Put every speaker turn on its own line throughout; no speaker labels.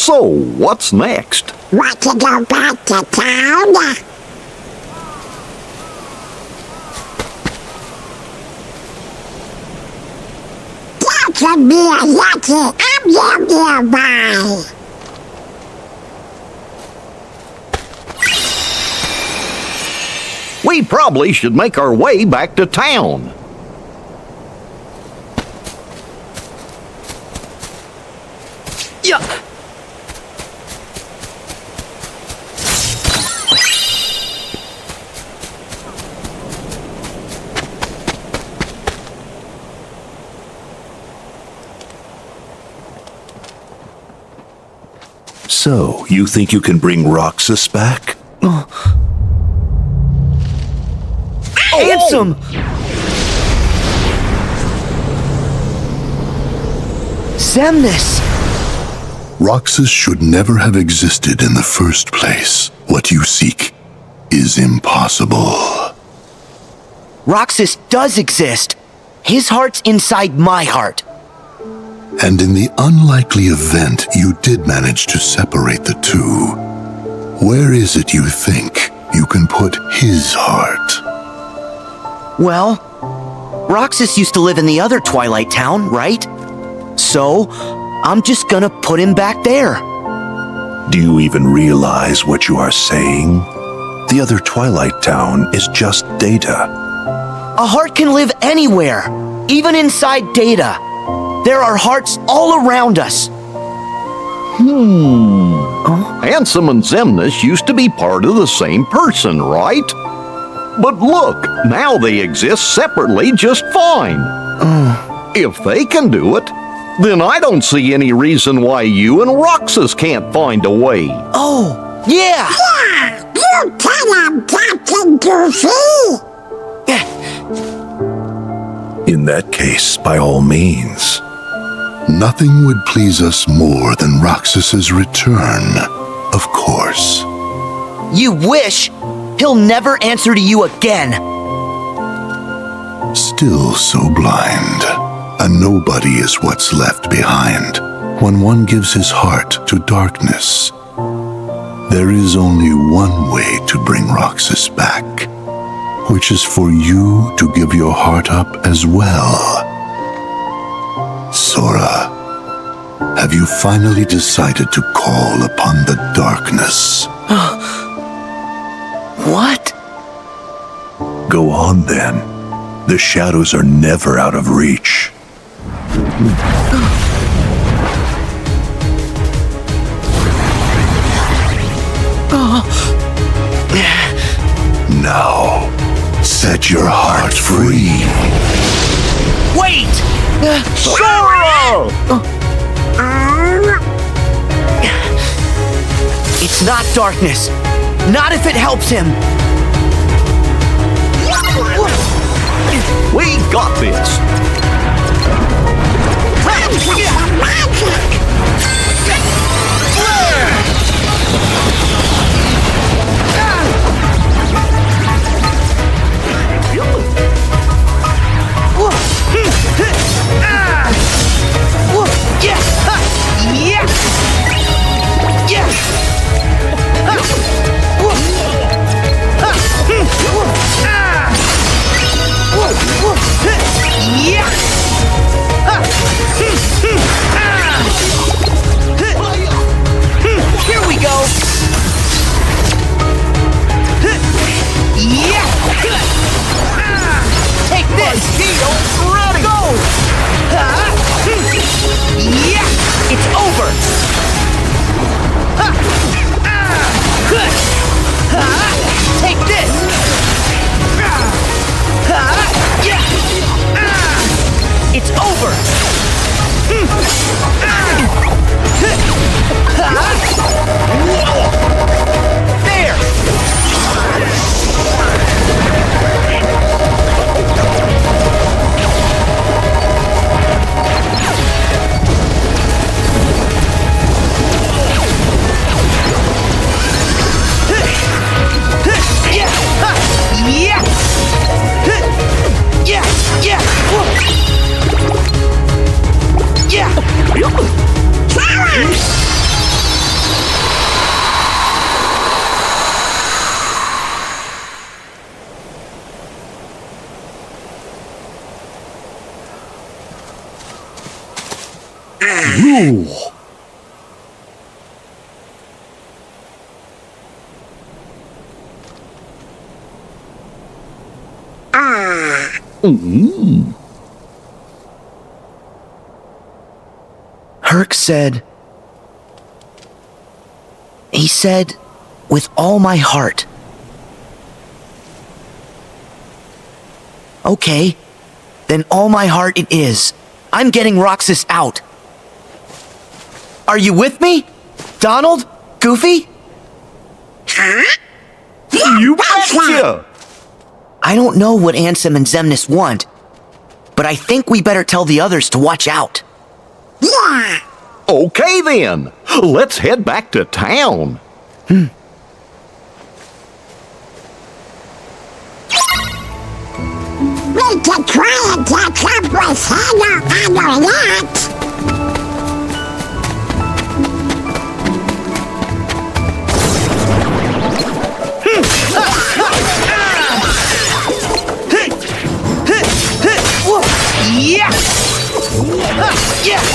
So, what's next?
Want to go back to town? That would be a lucky I'm nearby.
We probably should make our way back to town.
Yeah.
So, you think you can bring Roxas back?
Ansem! Xemnas!
Roxas should never have existed in the first place. What you seek is impossible.
Roxas does exist. His heart's inside my heart.
And in the unlikely event you did manage to separate the two, where is it you think you can put his heart?
Well, Roxas used to live in the other Twilight Town, right? So, I'm just gonna put him back there.
Do you even realize what you are saying? The other Twilight Town is just Data.
A heart can live anywhere, even inside Data. There are hearts all around us.
Ansem and Xemnas used to be part of the same person, right? But look, now they exist separately just fine. If they can do it, then I don't see any reason why you and Roxas can't find a way.
Oh, yeah!
Yeah, you tell him, Captain Goofy.
In that case, by all means.
Nothing would please us more than Roxas's return, of course.
You wish? He'll never answer to you again.
Still so blind. A nobody is what's left behind when one gives his heart to darkness. There is only one way to bring Roxas back, which is for you to give your heart up as well. Sora, have you finally decided to call upon the darkness?
What?
Go on then. The shadows are never out of reach. Now, set your heart free.
Wait!
Sora!
It's not darkness. Not if it helps him.
We got this.
Here we go. Take this. Ready. Go. It's over. Take this. It's over. There. Yeah.
Ooh.
Herc said... He said, with all my heart. Okay, then all my heart it is. I'm getting Roxas out. Are you with me? Donald? Goofy?
You betcha!
I don't know what Ansem and Xemnas want, but I think we better tell the others to watch out.
Yeah.
Okay then, let's head back to town.
We can try and catch up with Hannah and Ornette.
Yeah! Yeah!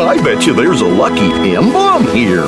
I bet you there's a lucky emblem here.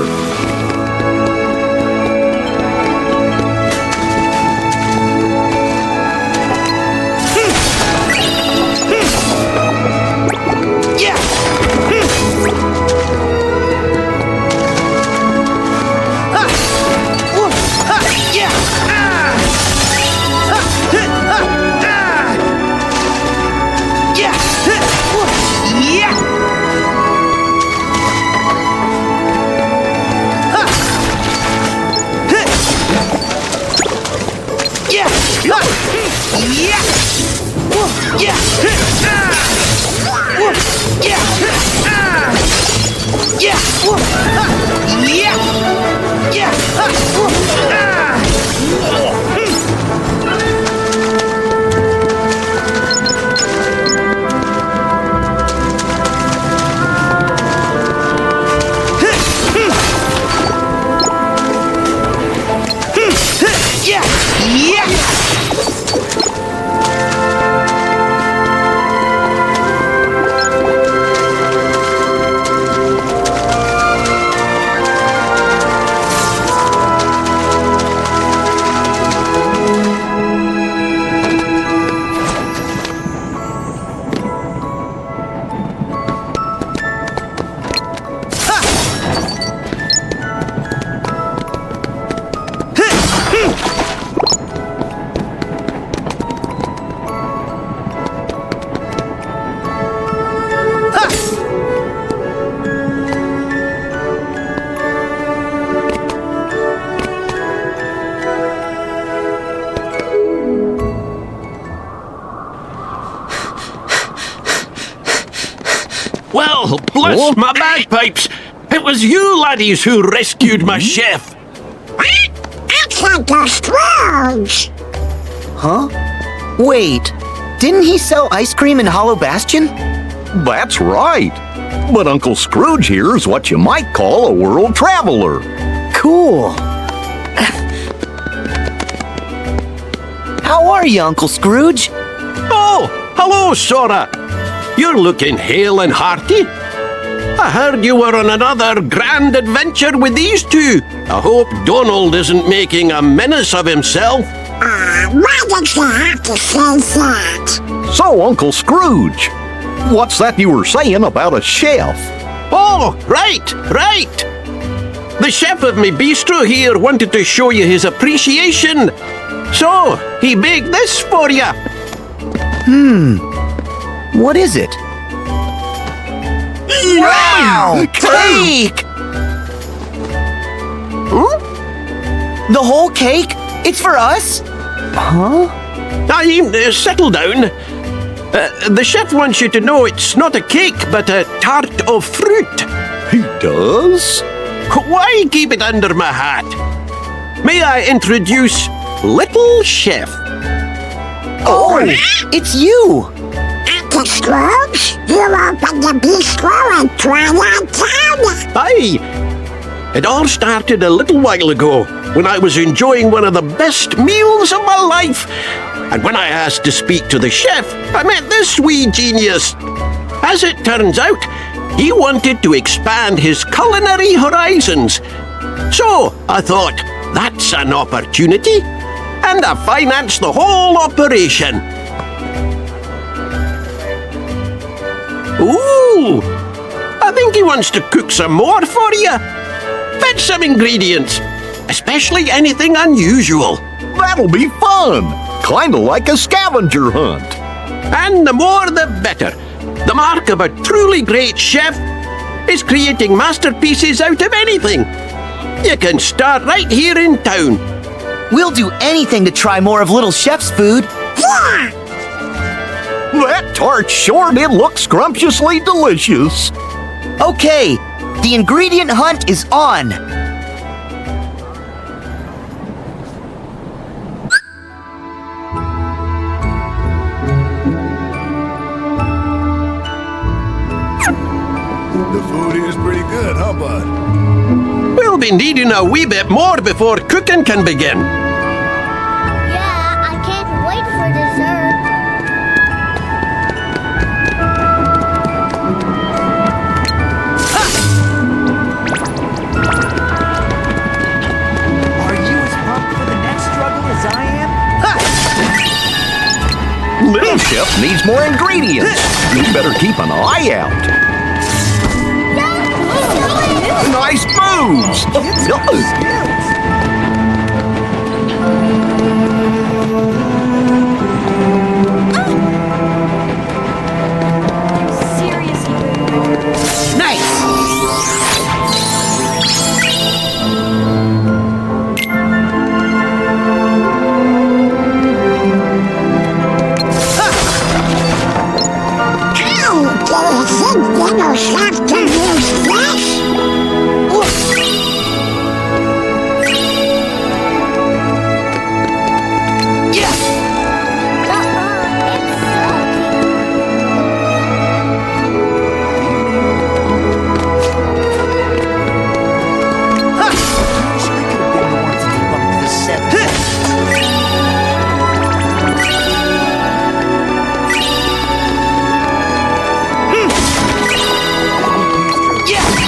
Well, bless
Oh.
my bagpipes. It was you laddies who rescued my chef.
It's Uncle Scrooge.
Huh? Wait, didn't he sell ice cream in Hollow Bastion?
That's right. But Uncle Scrooge here is what you might call a world traveler.
Cool. How are you, Uncle Scrooge?
Oh, hello, Sora. You're looking hale and hearty. I heard you were on another grand adventure with these two. I hope Donald isn't making a menace of himself.
Why did you have to say that?
So, Uncle Scrooge, what's that you were saying about a chef?
Oh, right. The chef of me bistro here wanted to show you his appreciation. So, he baked this for you.
What is it? Wow! Cake! The whole cake? It's for us? Huh?
Settle down. The chef wants you to know it's not a cake, but a tart of fruit.
He does?
Why keep it under my hat? May I introduce Little Chef?
Oh, it's you!
Uncle Scrooge, you opened the bistro in Twilight Town.
Aye. It all started a little while ago when I was enjoying one of the best meals of my life. And when I asked to speak to the chef, I met this wee genius. As it turns out, he wanted to expand his culinary horizons. So I thought, that's an opportunity. And I financed the whole operation. Ooh, I think he wants to cook some more for you. Fetch some ingredients, especially anything unusual.
That'll be fun. Kinda like a scavenger hunt.
And the more the better. The mark of a truly great chef is creating masterpieces out of anything. You can start right here in town.
We'll do anything to try more of Little Chef's food.
Yeah,
That tart sure did look scrumptiously delicious.
Okay, the ingredient hunt is on.
The food here's pretty good, huh, bud?
We'll be needing a wee bit more before cooking can begin.
Yeah, I can't wait for dessert.
Are you as pumped for the next struggle as I am?
Little Chef needs more ingredients. You better keep an eye out. Nice moves!
Seriously.
Nice!
how do you think Little Chef can use this?
Usually could have been the one to debunk the seven.
Yeah!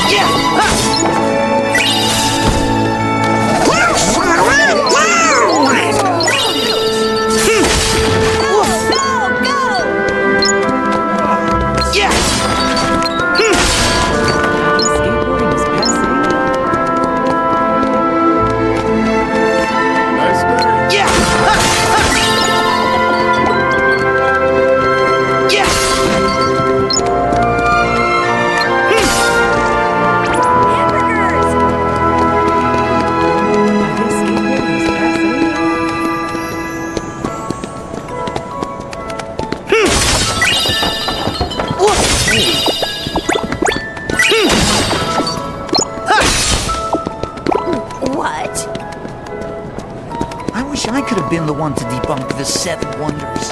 been the one to debunk the 7 wonders.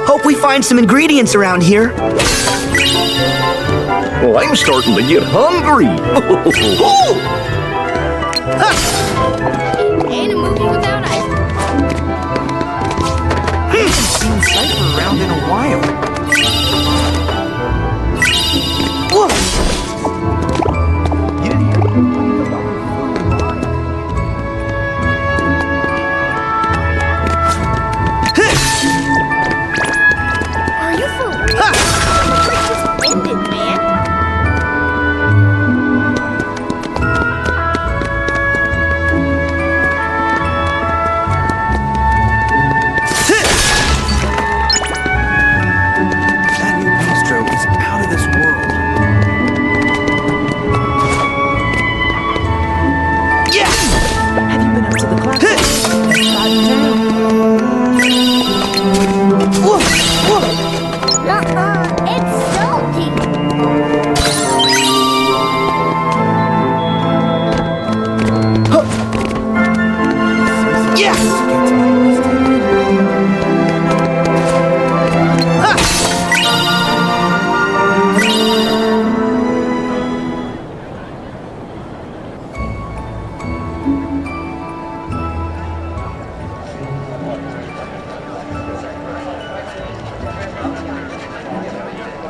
Hope we find some ingredients around here.
Well, I'm starting to get hungry.
Ain't a movie without ice.
Haven't seen Cypher around in a while.
Are you for real? Let's just end it, man.
That new bistro is out of this world.
Yeah!
Have you been up to the class?
It's salty.
Yeah!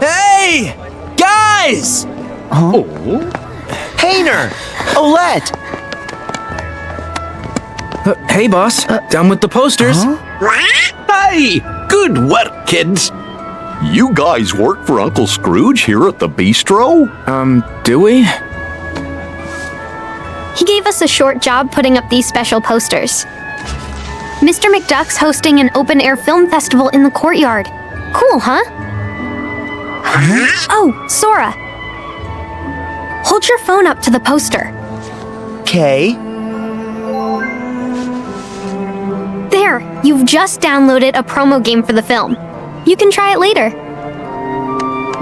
Hey! Guys!
Oh,
Hayner! Olette!
Hey, boss. Done with the posters.
Hey, good work, kids.
you guys work for Uncle Scrooge here at the bistro?
Do we?
He gave us a short job putting up these special posters. Mr. McDuck's hosting an open-air film festival in the courtyard. Cool, huh? Oh, Sora. Hold your phone up to the poster.
Okay.
There, you've just downloaded a promo game for the film. You can try it later.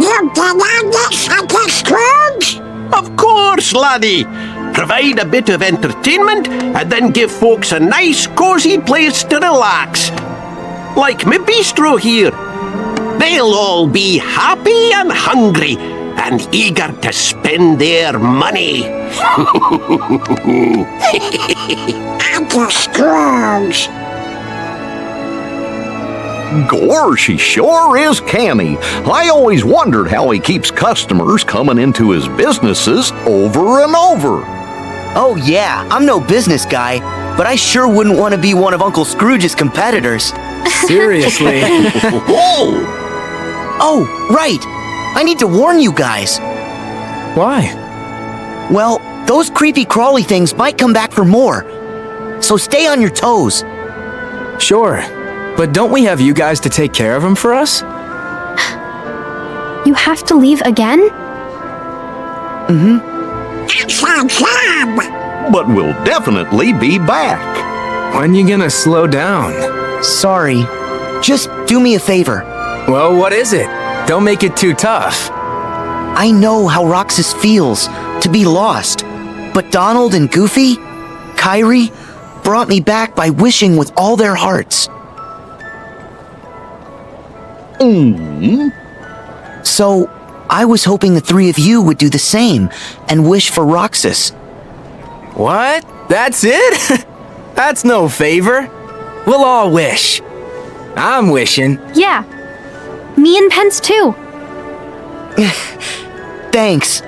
You did all this, Uncle Scrooge?
Of course, laddie. Provide a bit of entertainment and then give folks a nice, cozy place to relax. Like my bistro here. They'll all be happy and hungry and eager to spend their money.
Uncle Scrooge.
Gorsh, he sure is canny. I always wondered how he keeps customers coming into his businesses over and over.
Oh yeah, I'm no business guy, but I sure wouldn't want to be one of Uncle Scrooge's competitors.
Seriously.
Whoa!
Oh, right. I need to warn you guys.
Why?
Well, those creepy crawly things might come back for more. So stay on your toes.
Sure. But don't we have you guys to take care of him for us?
You have to leave again?
That's our job.
But we'll definitely be back.
When you gonna slow down?
Sorry. Just do me a favor.
Well, what is it? Don't make it too tough.
I know how Roxas feels to be lost, but Donald and Goofy, Kyrie, brought me back by wishing with all their hearts. So, I was hoping the three of you would do the same and wish for Roxas.
What? That's it? That's no favor. We'll all wish. I'm wishing.
Yeah. Me and Pence too.
Thanks.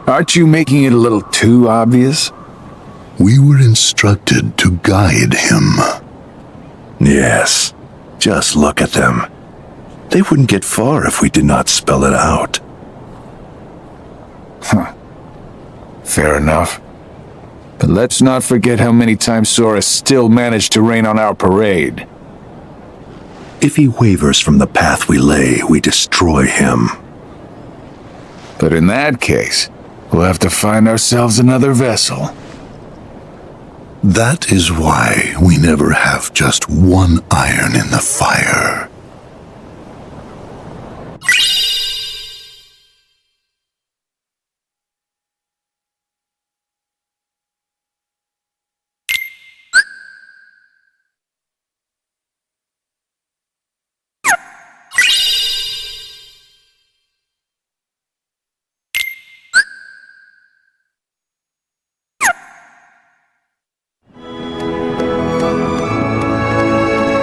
Aren't you making it a little too obvious?
We were instructed to guide him.
Yes, just look at them. They wouldn't get far if we did not spell it out.
Fair enough. But let's not forget how many times Sora still managed to rain on our parade.
If he wavers from the path we lay, we destroy him.
But in that case, we'll have to find ourselves another vessel.
That is why we never have just one iron in the fire.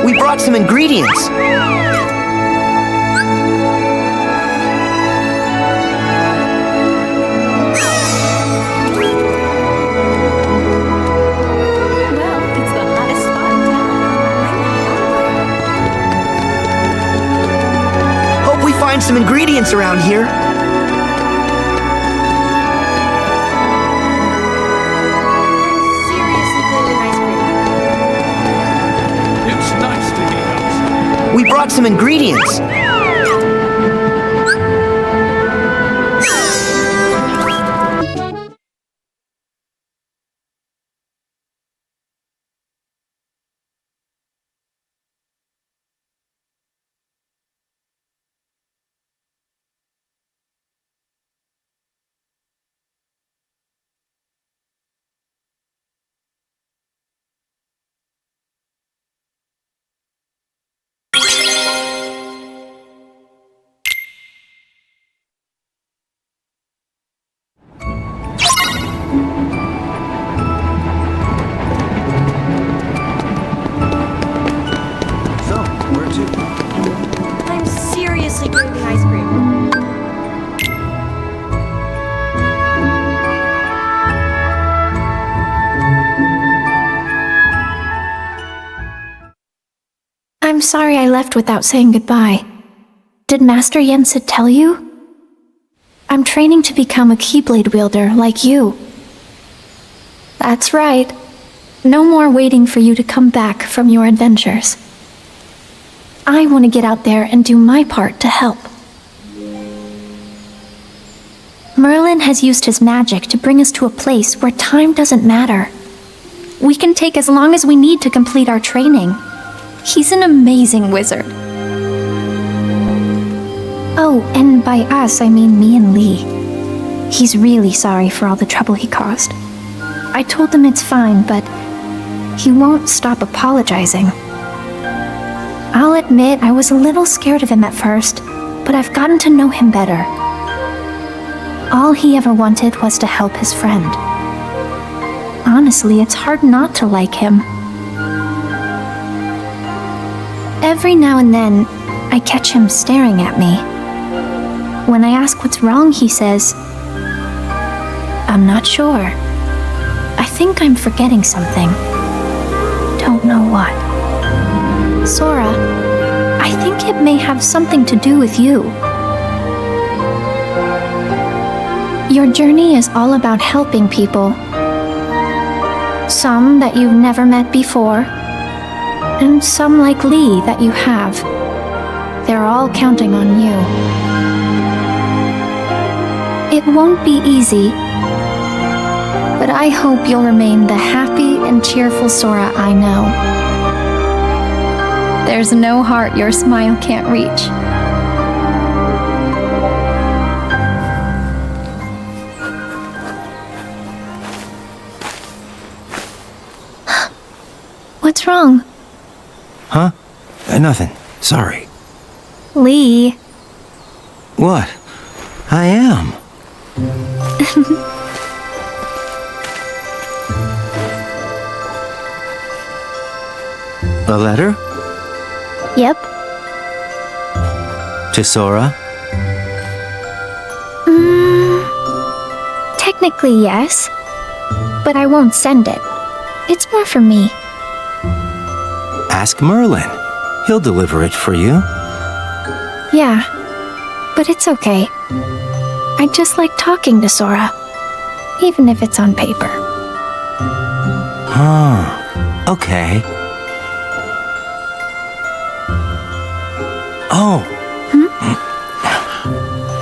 We brought some ingredients.
Well, it's the hottest spot in town.
Hope we find some ingredients around here.
Seriously good ice cream.
It's nice to meet us.
We brought some ingredients.
I'm seriously craving ice cream.
I'm sorry I left without saying goodbye. Did Master Yensid tell you? I'm training to become a Keyblade wielder like you. That's right. No more waiting for you to come back from your adventures. I want to get out there and do my part to help. Merlin has used his magic to bring us to a place where time doesn't matter. We can take as long as we need to complete our training. He's an amazing wizard. Oh, and by us, I mean me and Lee. He's really sorry for all the trouble he caused. I told him it's fine, but he won't stop apologizing. I'll admit I was a little scared of him at first, but I've gotten to know him better. All he ever wanted was to help his friend. Honestly, it's hard not to like him. Every now and then, I catch him staring at me. When I ask what's wrong, he says, "I'm not sure. I think I'm forgetting something. Don't know what." Sora, I think it may have something to do with you. Your journey is all about helping people. Some that you've never met before, and some like Lee that you have. They're all counting on you. It won't be easy, but I hope you'll remain the happy and cheerful Sora I know. There's no heart your smile can't reach. What's wrong?
Huh? Nothing. Sorry.
Lee.
What? I am. A letter?
Yep.
To Sora?
Technically, yes. But I won't send it. It's more for me.
Ask Merlin. He'll deliver it for you.
Yeah, but it's okay. I just like talking to Sora, even if it's on paper.
Huh. Okay. Oh.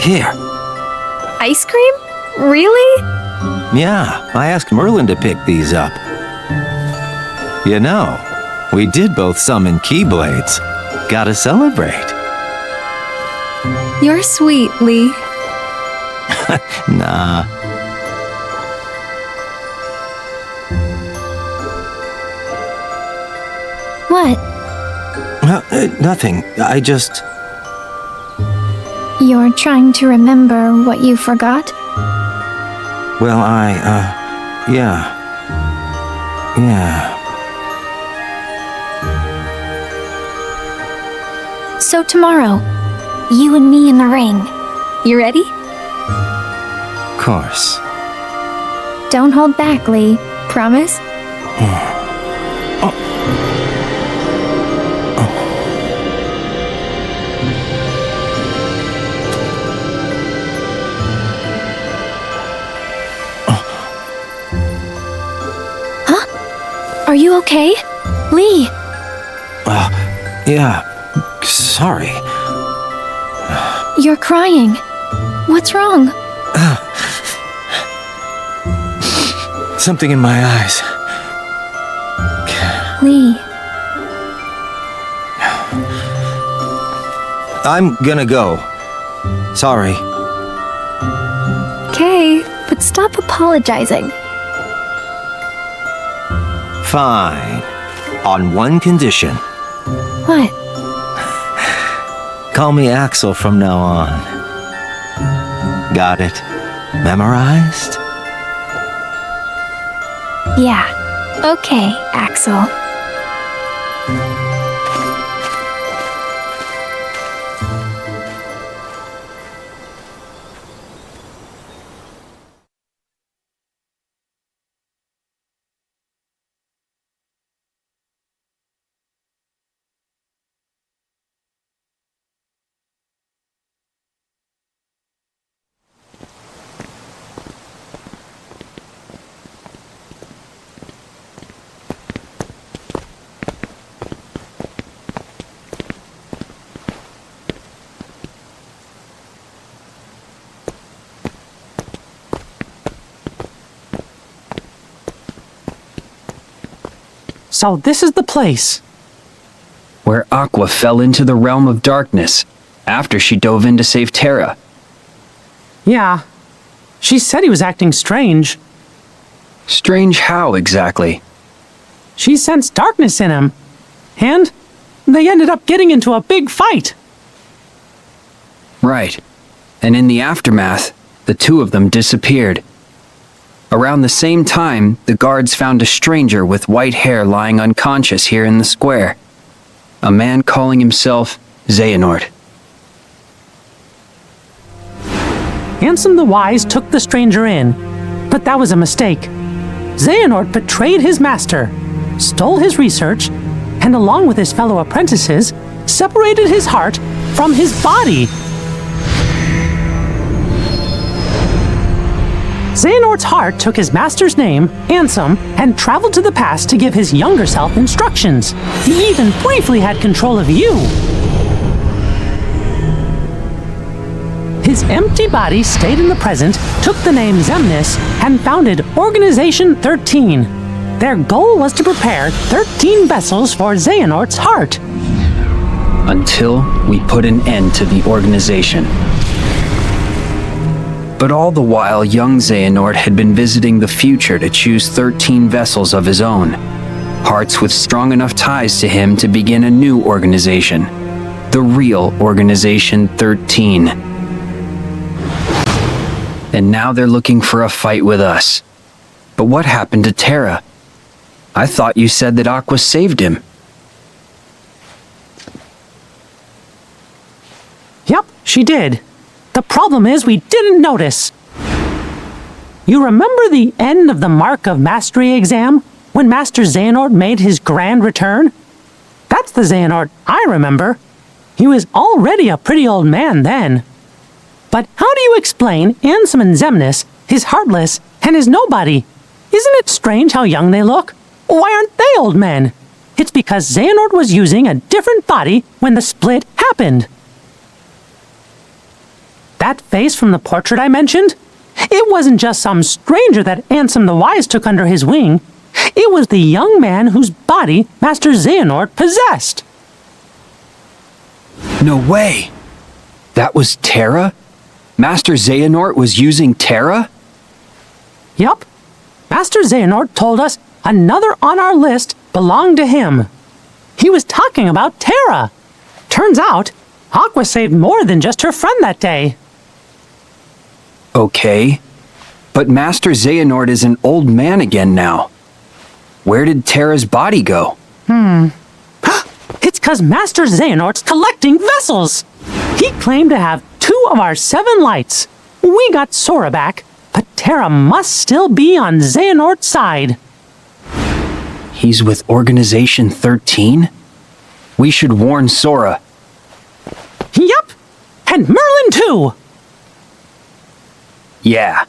Here.
Ice cream? Really?
Yeah, I asked Merlin to pick these up. You know, we did both summon Keyblades. Gotta celebrate.
You're sweet, Lee.
Nah.
What?
Nothing. I just...
You're trying to remember what you forgot?
Well, yeah.
So tomorrow, you and me in the ring. You ready?
Of course.
Don't hold back, Lee. Promise? Are you okay? Lee!
Yeah. Sorry.
You're crying. What's wrong?
Something in my eyes.
Lee.
I'm gonna go. Sorry.
Okay, but stop apologizing.
Fine. On one condition.
What?
Call me Axel from now on. Got it? Memorized?
Yeah. Okay, Axel.
So this is the place
where Aqua fell into the realm of darkness after she dove in to save Terra.
Yeah. She said he was acting strange.
Strange how, exactly?
She sensed darkness in him. And they ended up getting into a big fight.
Right. And in the aftermath, the two of them disappeared. Around the same time, the guards found a stranger with white hair lying unconscious here in the square. A man calling himself Xehanort.
Ansem the Wise took the stranger in, but that was a mistake. Xehanort betrayed his master, stole his research, and along with his fellow apprentices, separated his heart from his body. Xehanort's heart took his master's name, Ansem, and traveled to the past to give his younger self instructions. He even briefly had control of you. His empty body stayed in the present, took the name Xemnas, and founded Organization 13. Their goal was to prepare 13 vessels for Xehanort's heart.
Until we put an end to the organization. But all the while, young Xehanort had been visiting the future to choose 13 vessels of his own. Hearts with strong enough ties to him to begin a new organization. The real Organization 13. And now they're looking for a fight with us. But what happened to Terra? I thought you said that Aqua saved him.
Yep, she did. The problem is we didn't notice. You remember the end of the Mark of Mastery exam, when Master Xehanort made his grand return? That's the Xehanort I remember. He was already a pretty old man then. But how do you explain Ansem and Xemnas, his Heartless, and his Nobody? Isn't it strange how young they look? Why aren't they old men? It's because Xehanort was using a different body when the split happened. That face from the portrait I mentioned? It wasn't just some stranger that Ansem the Wise took under his wing. It was the young man whose body Master Xehanort possessed.
No way! That was Terra? Master Xehanort was using Terra?
Yup. Master Xehanort told us another on our list belonged to him. He was talking about Terra. Turns out, Aqua saved more than just her friend that day.
Okay, but Master Xehanort is an old man again now. Where did Terra's body go?
It's 'cause Master Xehanort's collecting vessels. He claimed to have 2 of our 7 lights. We got Sora back, but Terra must still be on Xehanort's side.
He's with Organization 13? We should warn Sora.
Yup, and Merlin too.
Yeah.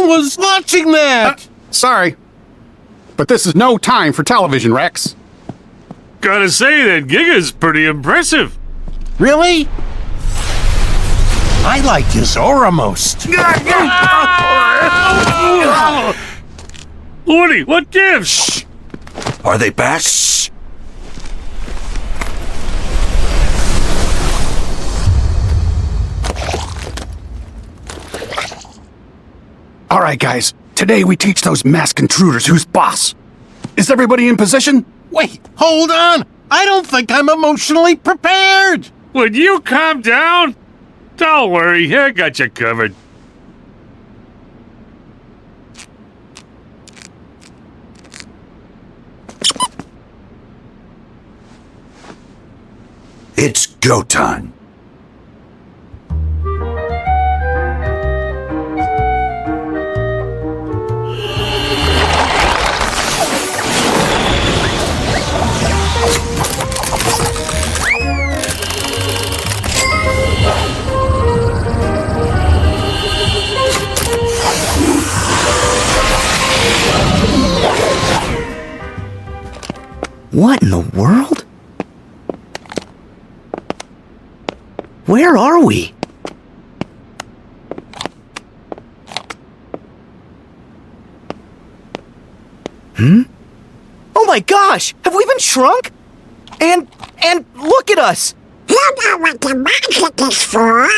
one was watching that!
Sorry. But this is no time for television, Rex.
Gotta say, that Giga's pretty impressive.
Really? I like his aura most.
Woody, what gives?
Are they back?
All right, guys. Today we teach those masked intruders who's boss. Is everybody in position?
Wait, hold on! I don't think I'm emotionally prepared!
Would you calm down? Don't worry, I got you covered.
It's go time.
What in the world? Where are we? Oh my gosh! Have we been shrunk? And look at us!
You know what the magic is for?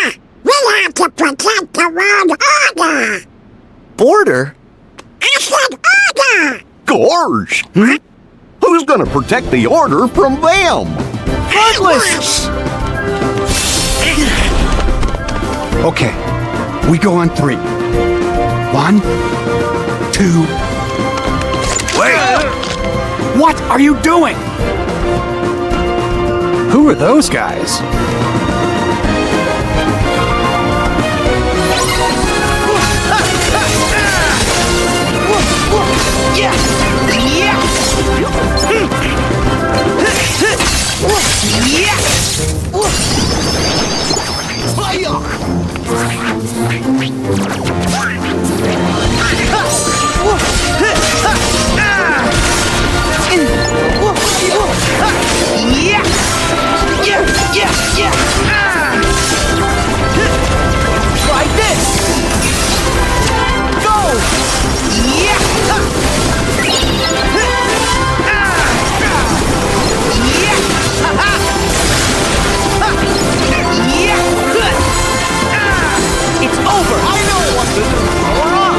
We have to protect the world order!
Border?
I said order!
Gorge! Who's gonna protect the order from them?
Heartless!
Okay. We go on 3. 1, 2... Wait! What are you doing? Who are those guys?
Try this! Go! It's over! I know what to do! We're on!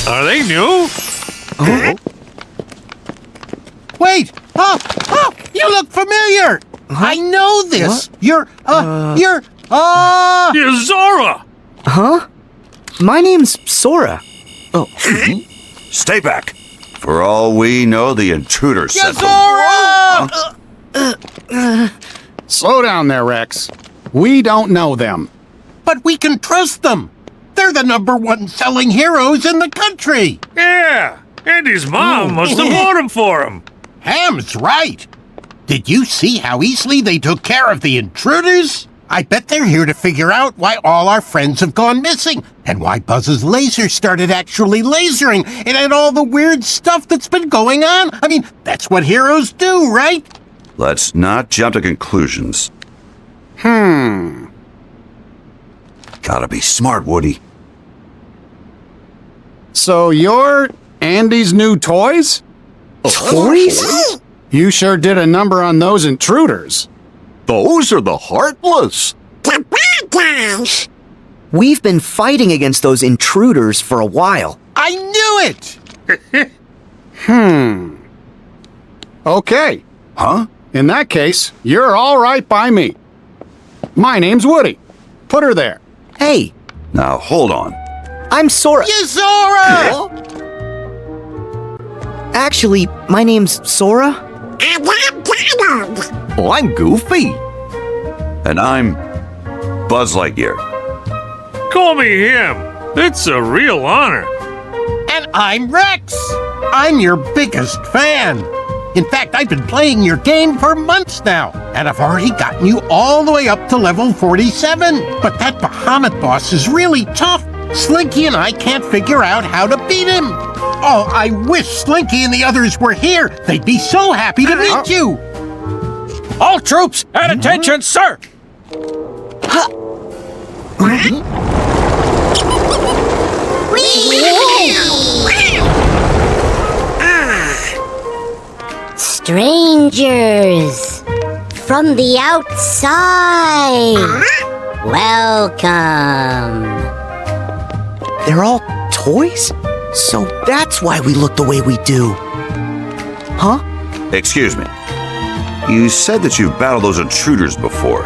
Are they new?
Wait! Oh! You look familiar! I know this!
What?
You're
Zora!
Huh? My name's Sora. Oh.
Stay back. For all we know, the intruder said
Slow down there, Rex. We don't know them.
But we can trust them! They're the #1 selling heroes in the country!
Yeah! And his mom must have bought him for him.
Ham's right! Did you see how easily they took care of the intruders? I bet they're here to figure out why all our friends have gone missing, and why Buzz's laser started actually lasering, and all the weird stuff that's been going on. I mean, that's what heroes do, right?
Let's not jump to conclusions.
Hmm.
Gotta be smart, Woody.
So you're Andy's new toys?
Toys?
You sure did a number on those intruders.
Those are the Heartless.
The bad guys.
We've been fighting against those intruders for a while.
I knew it!
Okay.
Huh?
In that case, you're all right by me. My name's Woody. Put her there.
Hey,
Now, hold on.
I'm Sora.
Zora!
Actually, my name's Sora.
And I'm Donald.
Oh, I'm Goofy.
And I'm Buzz Lightyear.
Call me him. It's a real honor.
And I'm Rex. I'm your biggest fan. In fact, I've been playing your game for months now, and I've already gotten you all the way up to level 47. But that Bahamut boss is really tough. Slinky and I can't figure out how to beat him. Oh, I wish Slinky and the others were here. They'd be so happy to meet you.
All troops, at attention, sir!
Strangers from the outside. Welcome.
They're all toys? So that's why we look the way we do. Huh?
Excuse me. You said that you've battled those intruders before.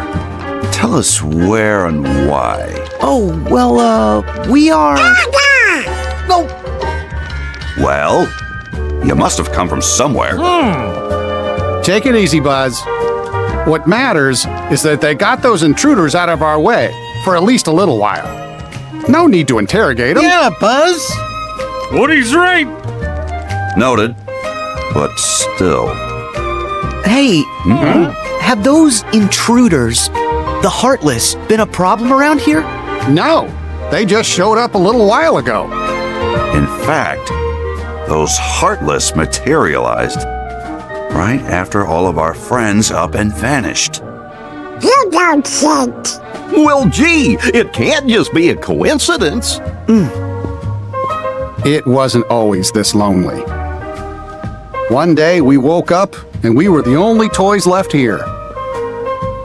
Tell us where and why.
Oh, well, we are... No!
Well, you must have come from somewhere.
Take it easy, Buzz. What matters is that they got those intruders out of our way for at least a little while. No need to interrogate them.
Yeah, Buzz.
Woody's right.
Noted. But still.
Hey, have those intruders, the Heartless, been a problem around here?
No, they just showed up a little while ago.
In fact, those Heartless materialized right after all of our friends up and vanished.
You don't think.
Well, gee, it can't just be a coincidence.
It wasn't always this lonely. One day we woke up and we were the only toys left here.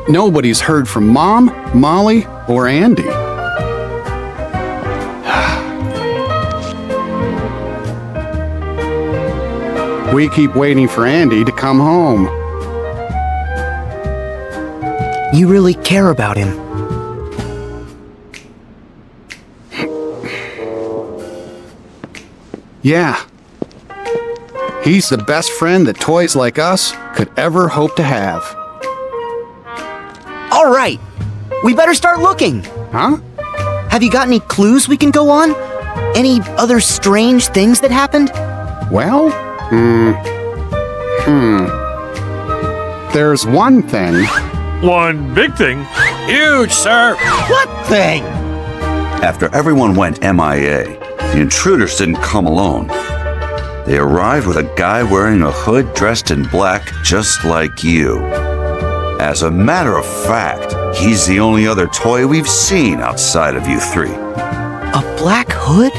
Nobody's heard from Mom, Molly, or Andy. We keep waiting for Andy to come home.
You really care about him.
Yeah. He's the best friend that toys like us could ever hope to have.
All right, we better start looking.
Huh?
Have you got any clues we can go on? Any other strange things that happened?
Well, there's one thing.
One big thing.
Huge, sir!
What thing?
After everyone went MIA, the intruders didn't come alone. They arrived with a guy wearing a hood dressed in black, just like you. As a matter of fact, he's the only other toy we've seen outside of you three.
A black hood?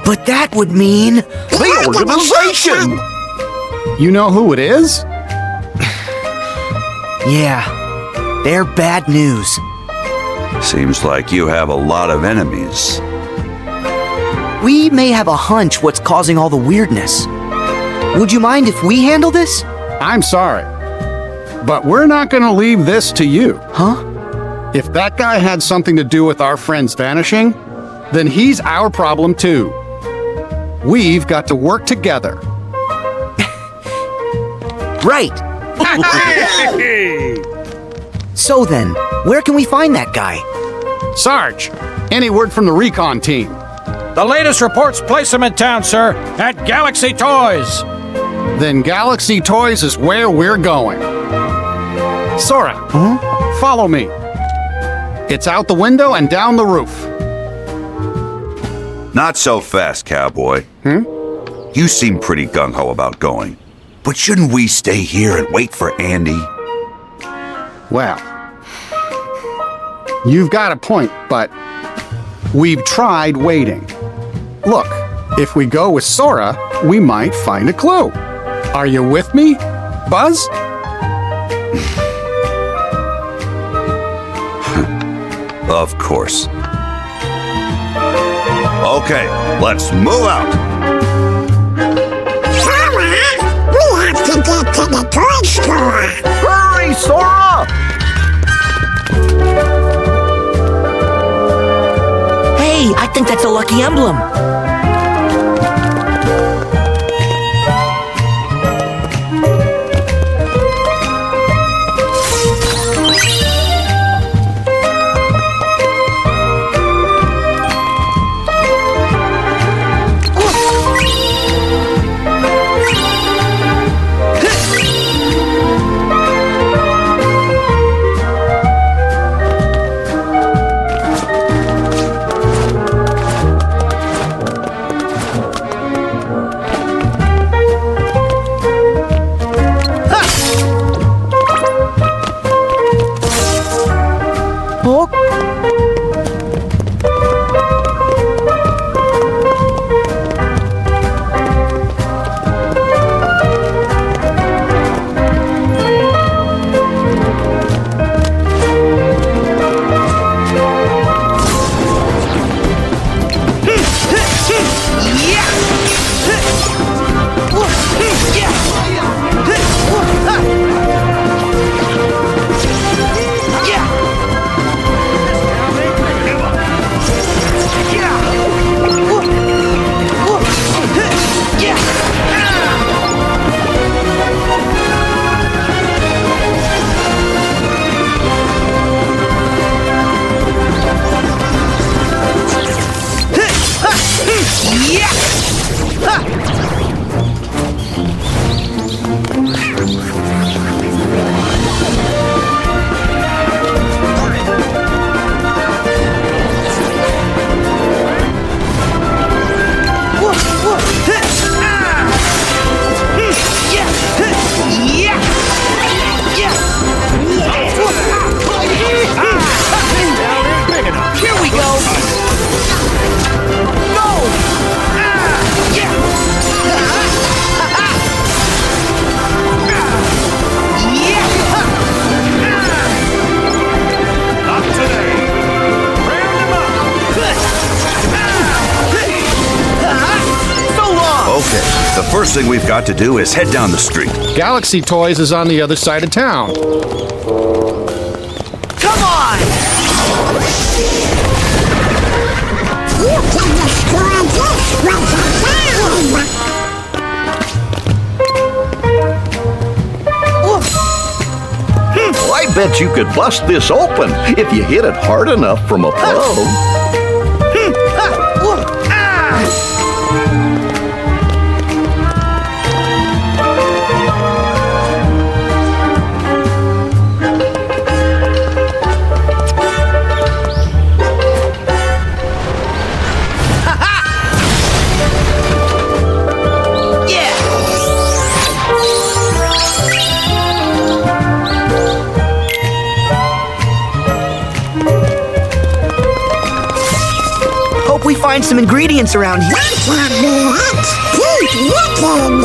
But that would mean...
The organization!
You know who it is?
Yeah, they're bad news.
Seems like you have a lot of enemies.
We may have a hunch what's causing all the weirdness. Would you mind if we handle this?
I'm sorry, but we're not going to leave this to you.
Huh?
If that guy had something to do with our friends vanishing, then he's our problem too. We've got to work together.
Right. So then, where can we find that guy?
Sarge, any word from the recon team?
The latest reports place him in town, sir, at Galaxy Toys.
Then Galaxy Toys is where we're going. Sora, follow me. It's out the window and down the roof.
Not so fast, cowboy. You seem pretty gung-ho about going. But shouldn't we stay here and wait for Andy?
Well, you've got a point, but we've tried waiting. Look, if we go with Sora, we might find a clue. Are you with me, Buzz?
Of course. Okay, let's move out.
Sora, we have to get to the toy store.
Hurry, Sora!
Hey, I think that's a lucky emblem.
The first thing we've got to do is head down the street.
Galaxy Toys is on the other side of town.
Come on!
You can destroy this with a bomb.
I bet you could bust this open if you hit it hard enough from above.
We find some ingredients around here.
Keep looking.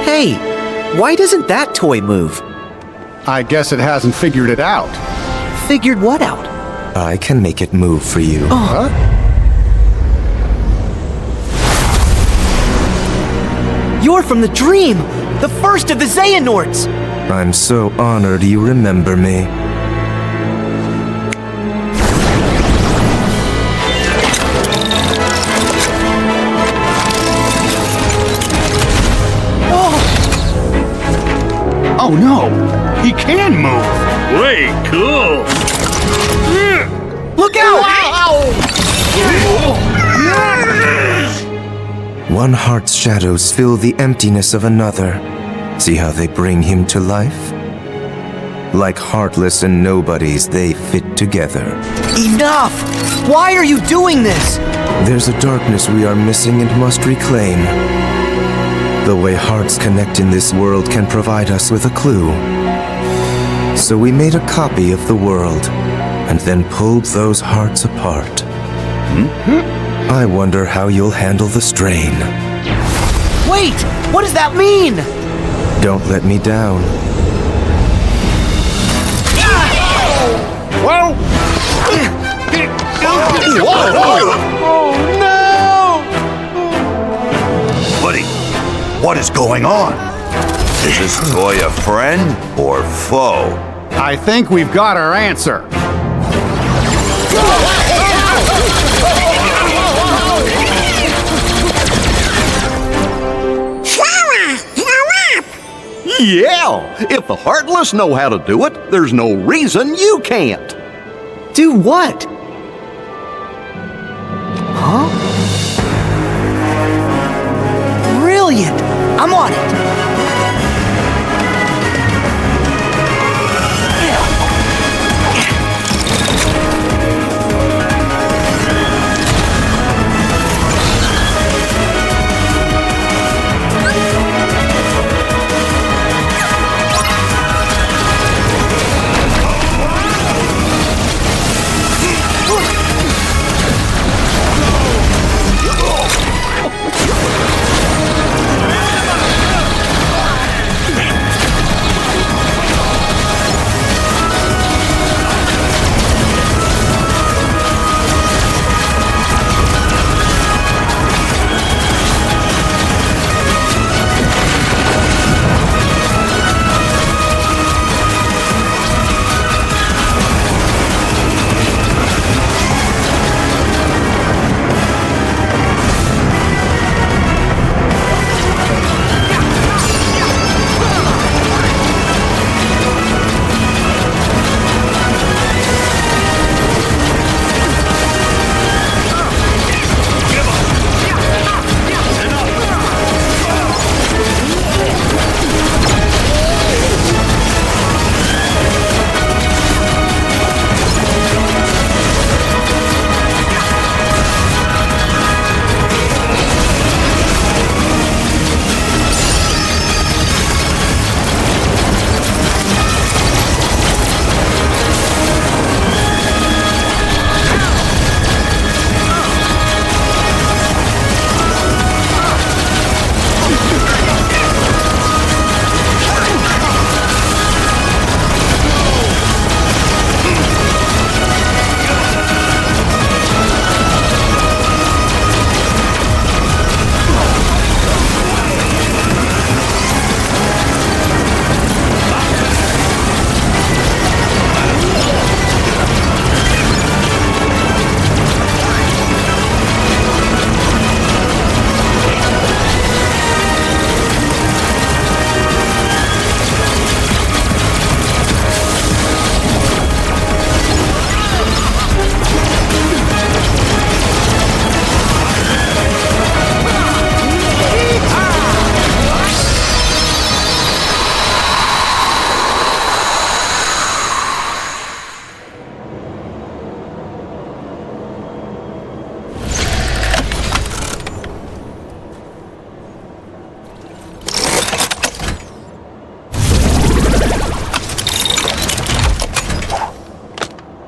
Hey, why doesn't that toy move?
I guess it hasn't figured it out.
Figured what out?
I can make it move for you.
Huh?
You're from the dream! The first of the Xehanorts!
I'm so honored you remember me.
Oh no! He can move!
Way cool!
Look out!
One heart's shadows fill the emptiness of another. See how they bring him to life? Like heartless and nobodies, they fit together.
Enough! Why are you doing this?
There's a darkness we are missing and must reclaim. The way hearts connect in this world can provide us with a clue. So we made a copy of the world, and then pulled those hearts apart. I wonder how you'll handle the strain.
Wait! What does that mean?
Don't let me down.
Whoa!
Oh no! Buddy, what is going on?
Is this toy a friend or foe?
I think we've got our answer.
Yeah! If the Heartless know how to do it, there's no reason you can't.
Do what? Huh? Brilliant! I'm on it!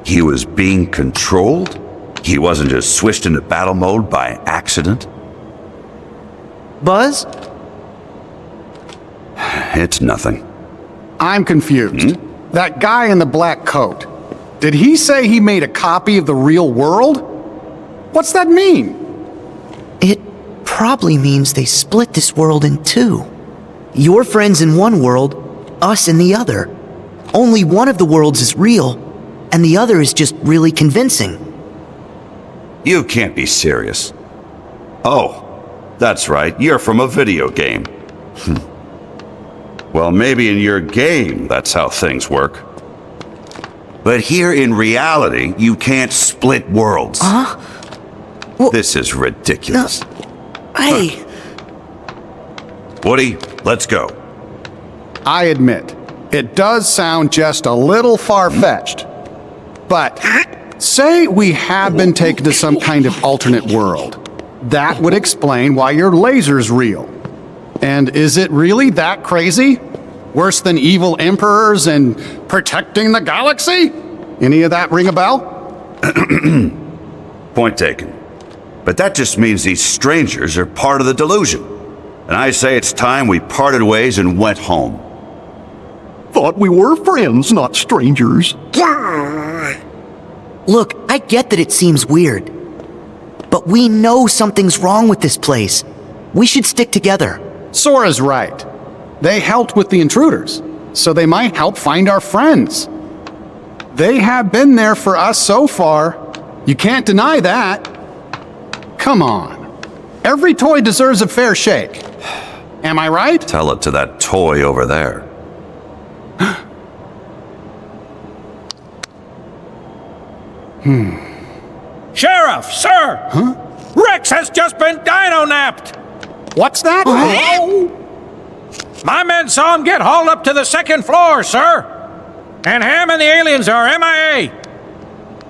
he was being controlled? He wasn't just switched into battle mode by accident?
Buzz?
It's nothing.
I'm confused. That guy in the black coat, did he say he made a copy of the real world? What's that mean?
It probably means they split this world in two. Your friends in one world, us in the other. Only one of the worlds is real, and the other is just really convincing.
You can't be serious. Oh, that's right, you're from a video game. Well, maybe in your game, that's how things work. But here in reality, you can't split worlds.
Well,
this is ridiculous.
Hey.
Woody, let's go.
I admit, it does sound just a little far-fetched. But say we have been taken to some kind of alternate world. That would explain why your laser's real. And is it really that crazy? Worse than evil emperors and protecting the galaxy? Any of that ring a bell?
Point taken. But that just means these strangers are part of the delusion. And I say it's time we parted ways and went home.
Thought we were friends, not strangers.
Look, I get that it seems weird. But we know something's wrong with this place. We should stick together.
Sora's right. They helped with the intruders, so they might help find our friends. They have been there for us so far. You can't deny that. Come on. Every toy deserves a fair shake. Am I right?
Tell it to that toy over there.
Sheriff, sir! Huh? Rex has just been dino-napped!
What's that?
My men saw him get hauled up to the second floor, sir! And Ham and the aliens are MIA!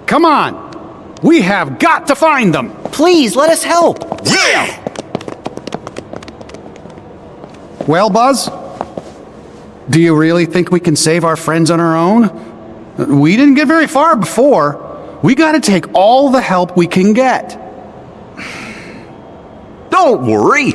Come on! We have got to find them!
Please, let us help!
Yeah! Well, Buzz? Do you really think we can save our friends on our own? We didn't get very far before. We gotta take all the help we can get.
Don't worry.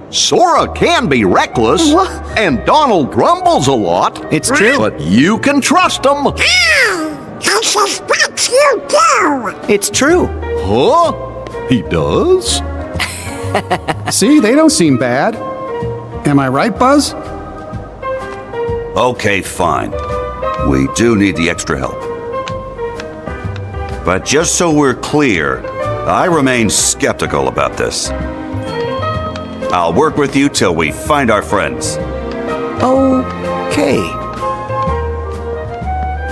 Sora can be reckless, and Donald grumbles a lot.
It's true.
But you can trust him.
I suspect you do.
It's true.
Huh? He does?
See, they don't seem bad. Am I right, Buzz?
Okay, fine. We do need the extra help. But just so we're clear, I remain skeptical about this. I'll work with you till we find our friends.
Okay.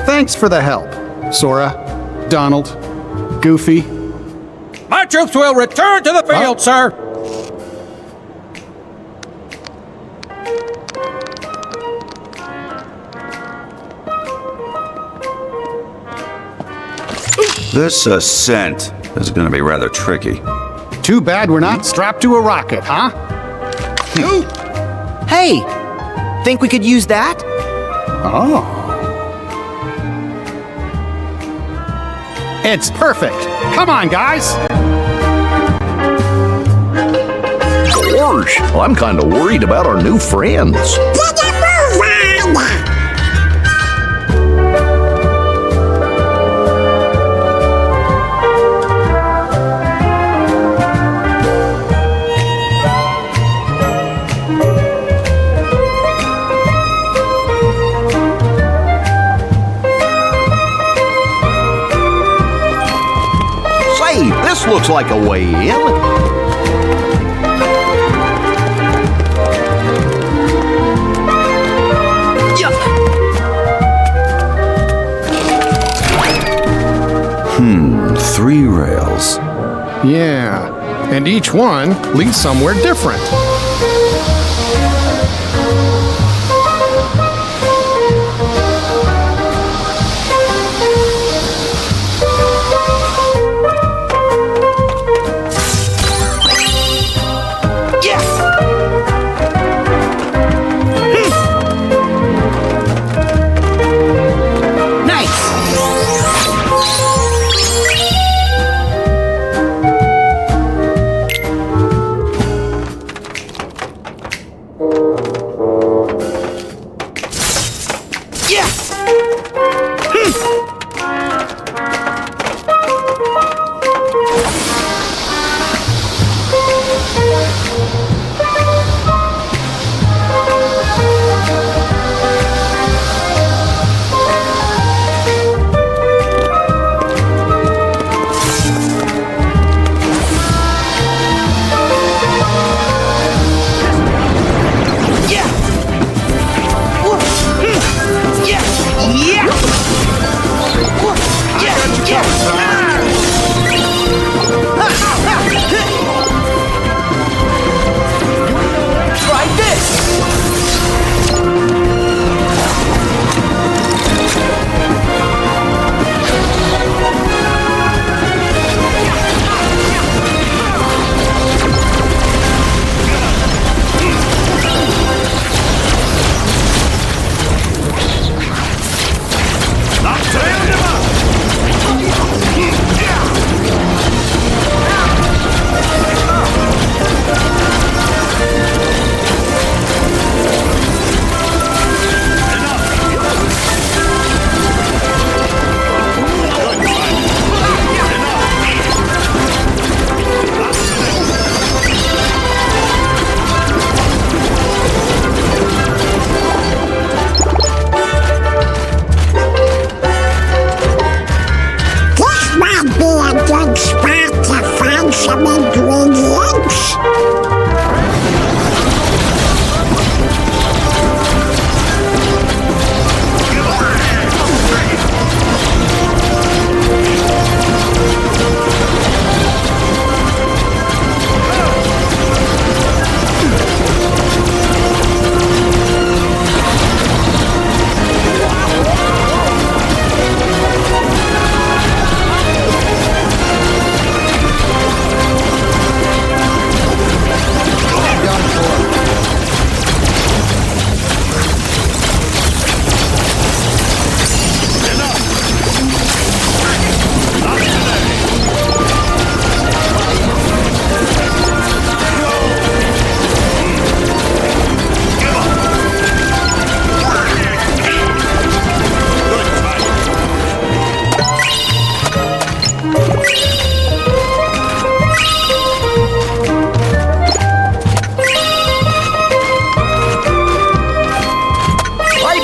Thanks for the help, Sora, Donald, Goofy.
My troops will return to the field, sir!
This ascent is going to be rather tricky.
Too bad we're not strapped to a rocket, huh?
Hey! Think we could use that?
Oh. It's perfect. Come on, guys.
Gosh, I'm kind of worried about our new friends.
Get a move on!
Say, this looks like a way in.
Three rails.
Yeah, and each one leads somewhere different.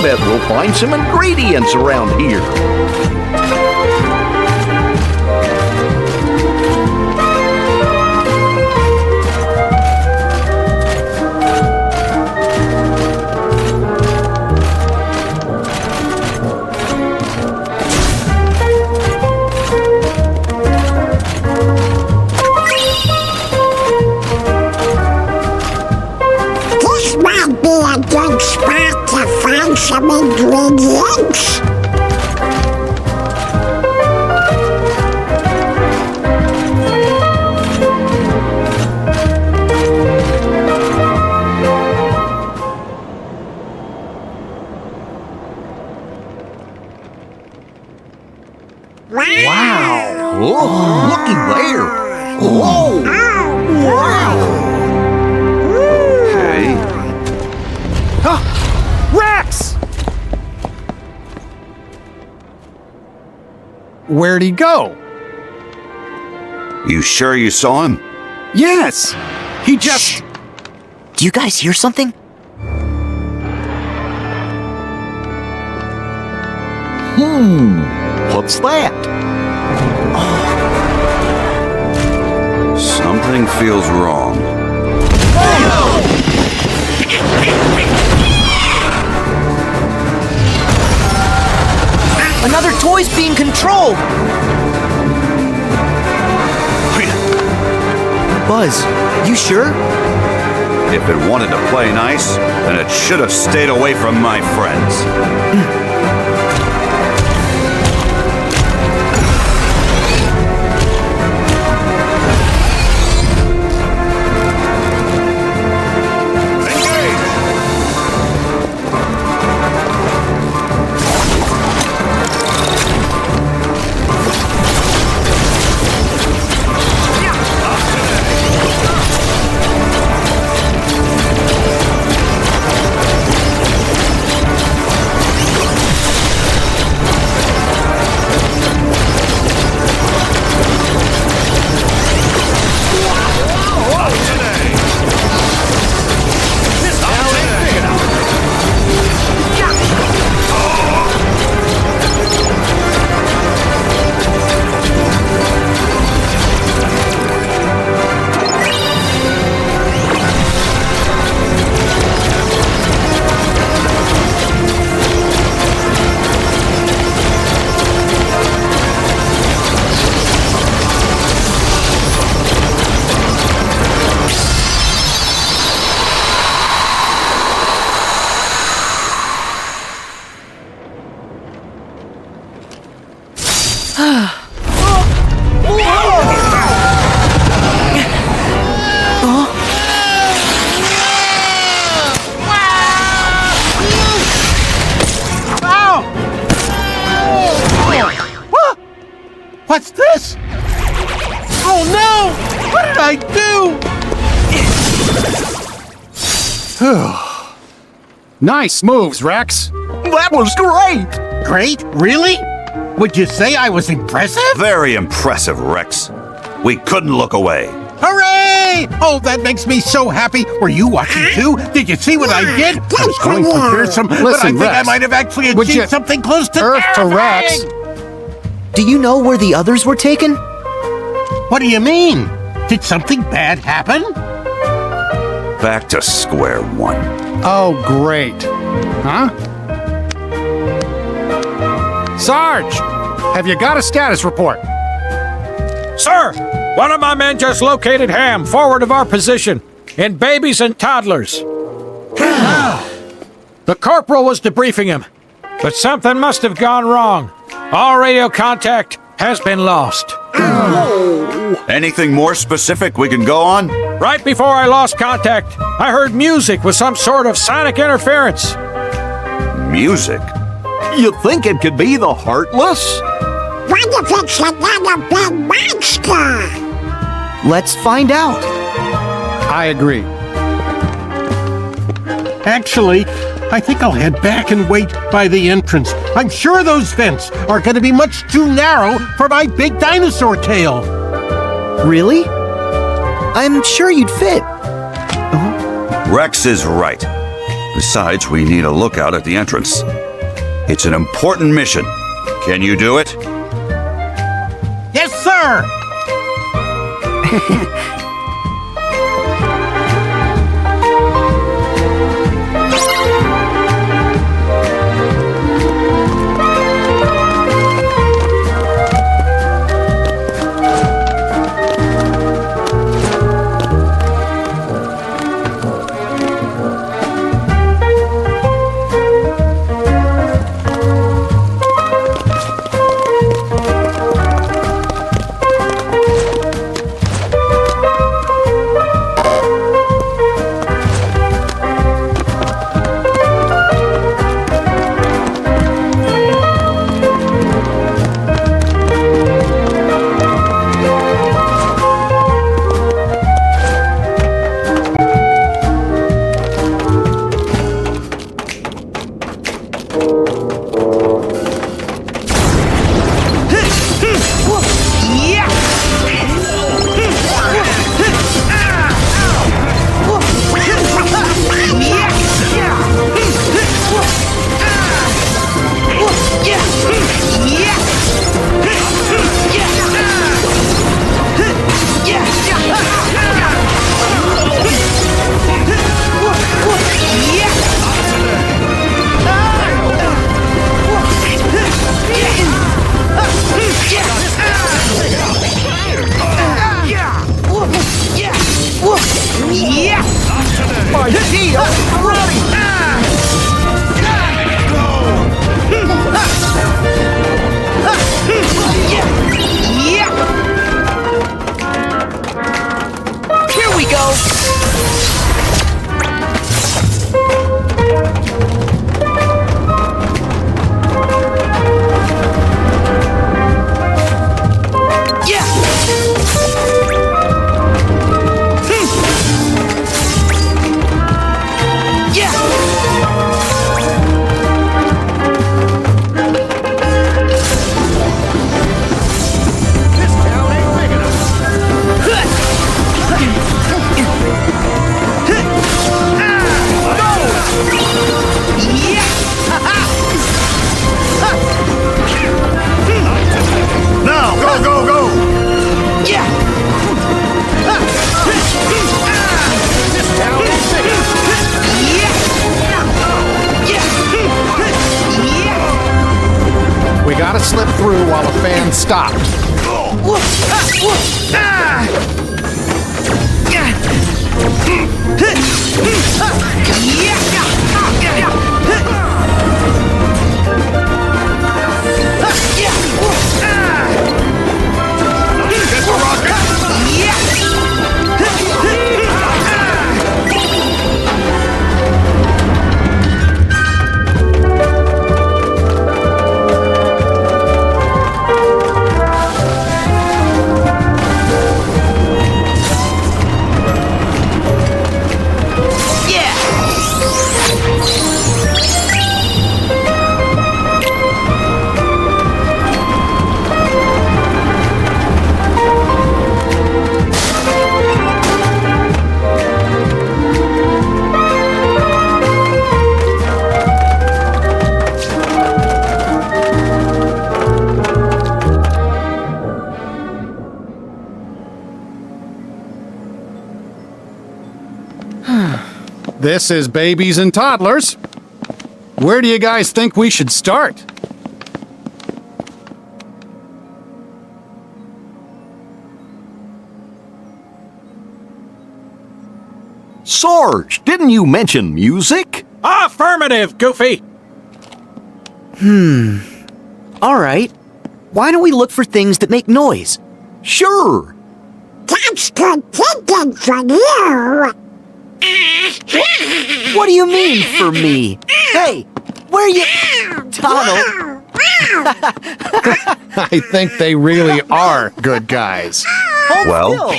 Bet we'll find some ingredients around here.
This might be a good spot to find some ingredients.
Wow! Oh, looky there! Whoa! Wow!
Okay.
Rex! Where'd he go?
You sure you saw him?
Yes! He just...
Do you guys hear something?
What's that?
Something feels wrong.
Another toy's being controlled! Buzz, you sure?
If it wanted to play nice, then it should have stayed away from my friends.
Nice moves, Rex.
That was great!
Great? Really? Would you say I was impressive?
Very impressive, Rex. We couldn't look away.
Hooray! Oh, that makes me so happy. Were you watching too? Did you see what I did? I was going for fearsome, but I
Listen,
think I
Rex,
might have actually
would you
achieved something close to
Earth to Rex.
terrifying.
Do you know where the others were taken?
What do you mean? Did something bad happen?
Back to square one.
Oh, great. Huh? Sarge, have you got a status report?
Sir, one of my men just located Ham forward of our position, in babies and toddlers. The corporal was debriefing him, but something must have gone wrong. All radio contact has been lost.
Anything more specific we can go on?
Right before I lost contact, I heard music with some sort of sonic interference.
Music?
You think it could be the Heartless?
What if it's another big monster?
Let's find out.
I agree.
Actually, I think I'll head back and wait by the entrance. I'm sure those vents are going to be much too narrow for my big dinosaur tail.
Really? I'm sure you'd fit.
Rex is right. Besides, we need a lookout at the entrance. It's an important mission. Can you do it?
Yes, sir!
Gotta slip through while the fan stopped. This is Babies and Toddlers. Where do you guys think we should start?
Sarge, didn't you mention music?
Affirmative, Goofy!
All right. Why don't we look for things that make noise?
Sure.
That's good thinking from you.
What do you mean, for me? Hey, where you... Donald?
I think they really are good guys.
Well,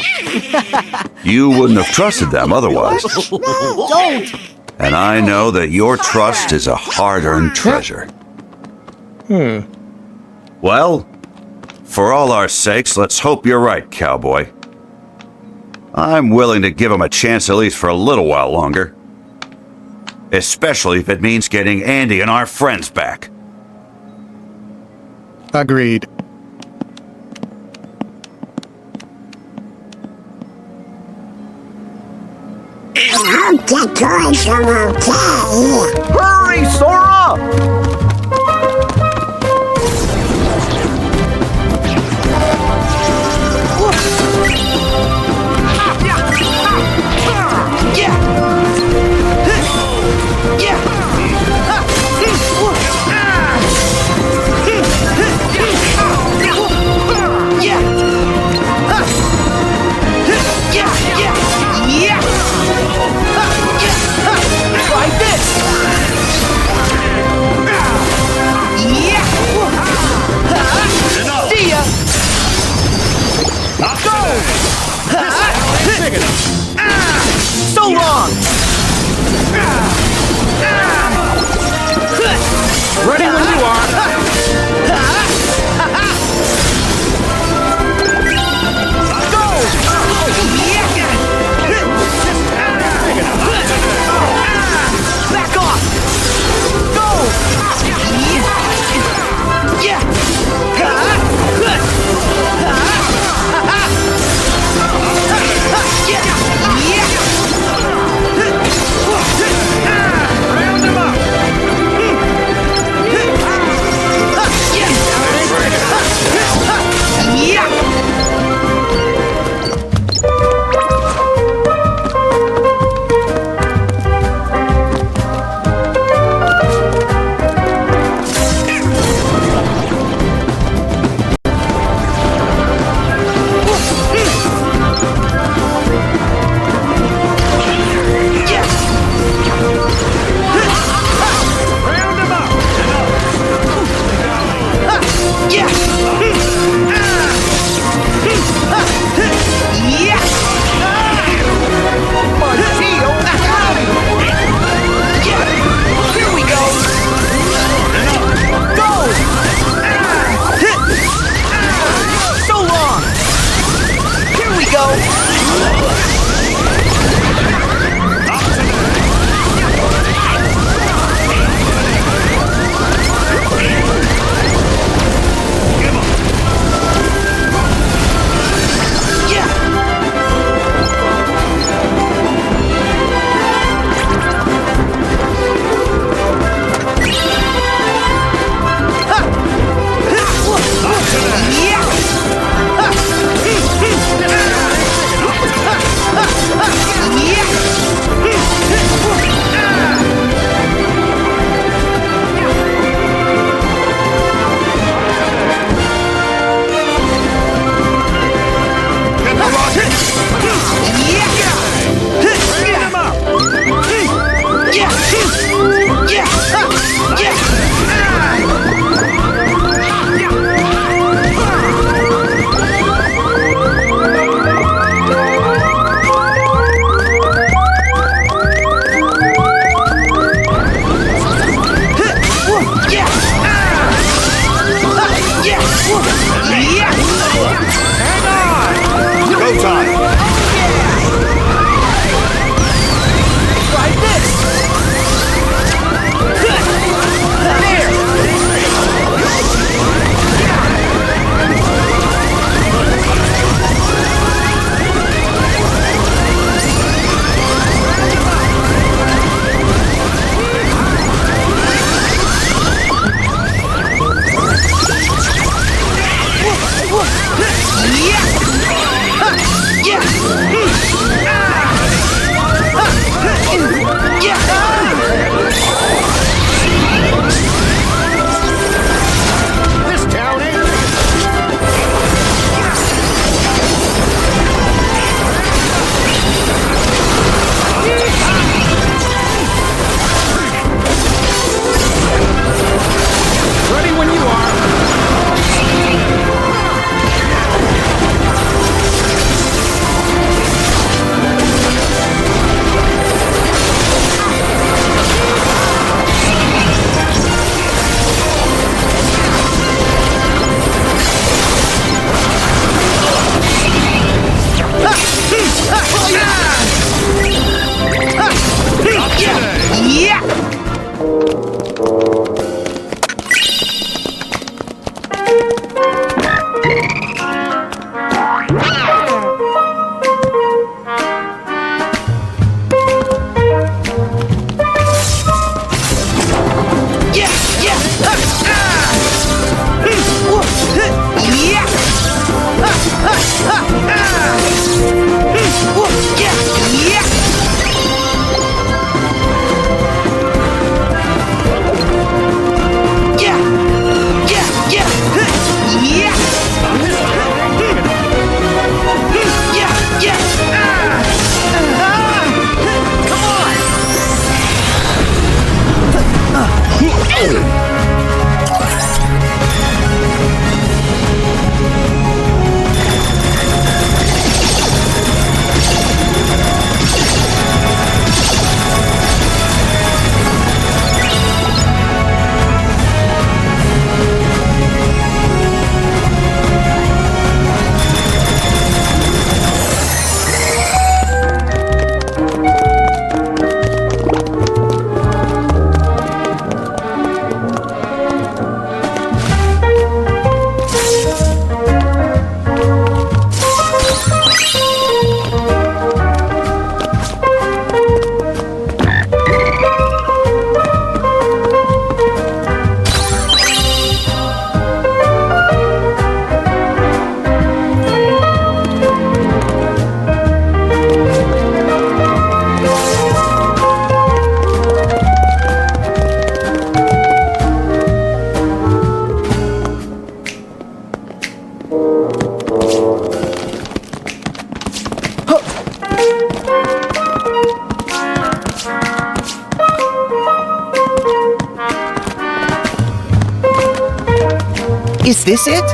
you wouldn't have trusted them otherwise.
Don't!
And I know that your trust is a hard-earned treasure. Well, for all our sakes, let's hope you're right, cowboy. I'm willing to give him a chance at least for a little while longer. Especially if it means getting Andy and our friends back.
Agreed.
I hope the toys are okay.
Hurry, Sora!
So long!
Ready when you are!
Back off! Go!
Round him up!
Is this it?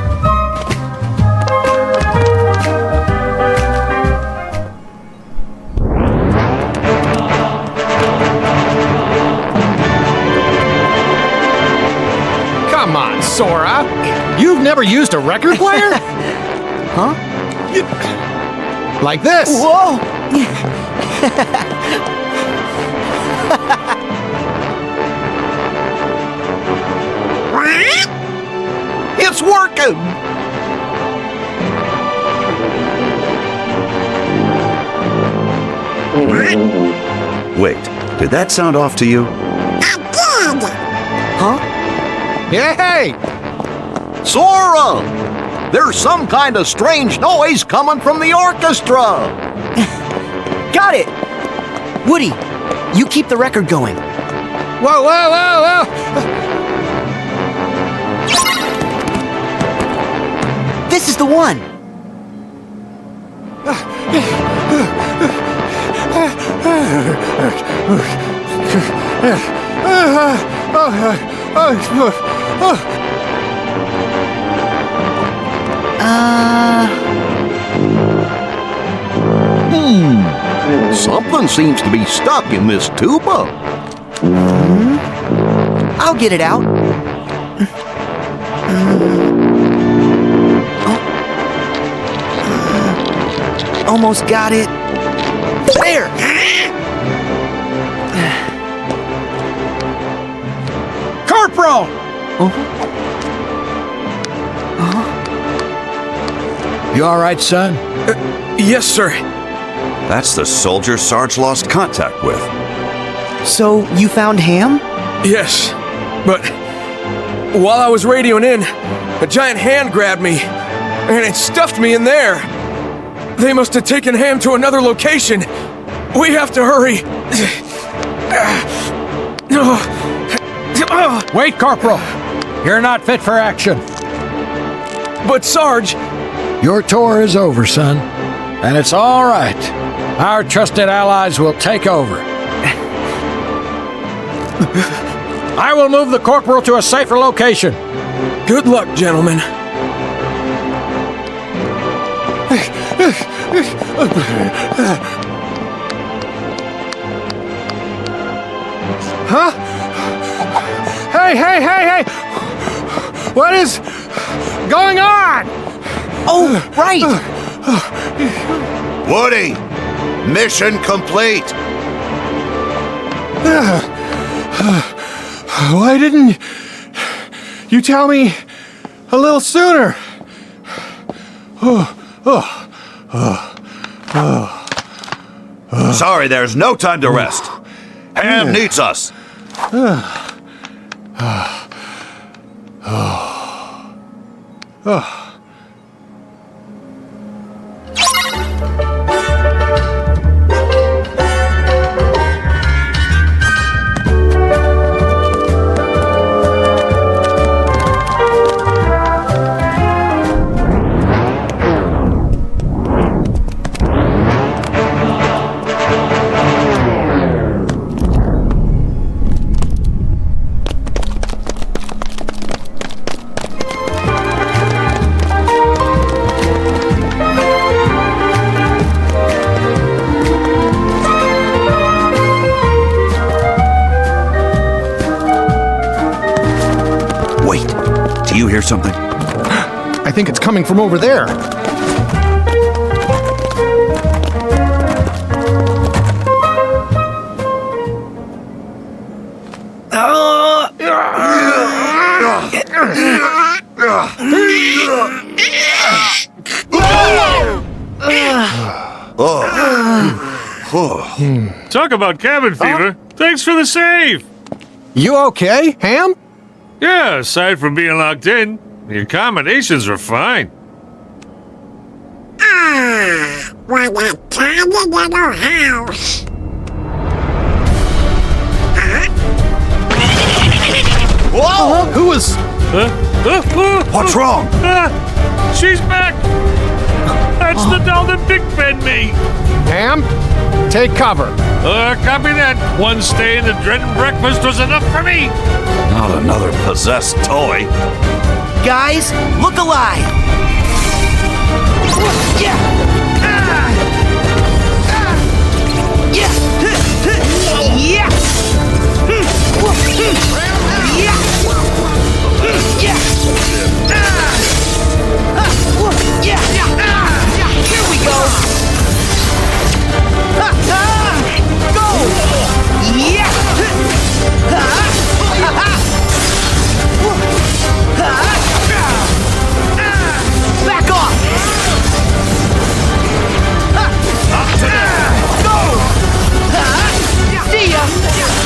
Come on, Sora. You've never used a record player?
Huh?
Like this.
Whoa!
It's working!
Wait, did that sound off to you?
Huh?
Hey!
Sora! There's some kind of strange noise coming from the orchestra!
Got it! Woody, you keep the record going.
Whoa, whoa, whoa, whoa!
This is the one!
Something seems to be stuck in this tuba.
I'll get it out. Almost got it. There!
Corporal! You all right, son?
Yes, sir.
That's the soldier Sarge lost contact with.
So, you found Ham?
Yes, but while I was radioing in, a giant hand grabbed me, and it stuffed me in there. They must have taken Ham to another location. We have to hurry.
Wait, Corporal. You're not fit for action.
But Sarge...
Your tour is over, son. And it's all right. Our trusted allies will take over. I will move the Corporal to a safer location.
Good luck, gentlemen.
Huh? Hey! What is going on?
Oh, right!
Woody! Mission complete!
Why didn't you tell me a little sooner?
Sorry, there's no time to rest. Ham needs us.
hear something?
I think it's coming from over there.
Talk about cabin fever. Thanks for the save.
You okay, Ham?
Yeah, aside from being locked in, the accommodations were fine.
What a tiny little house.
Whoa! Who was...
What's wrong?
She's back! That's the doll that Big fed me!
Ham, take cover.
Copy that. One stay in the dread and breakfast was enough for me!
Not another possessed toy.
Guys, look alive! Yeah! Yeah! Yeah! Here we go! Go! Yeah! Back off! Go! See ya!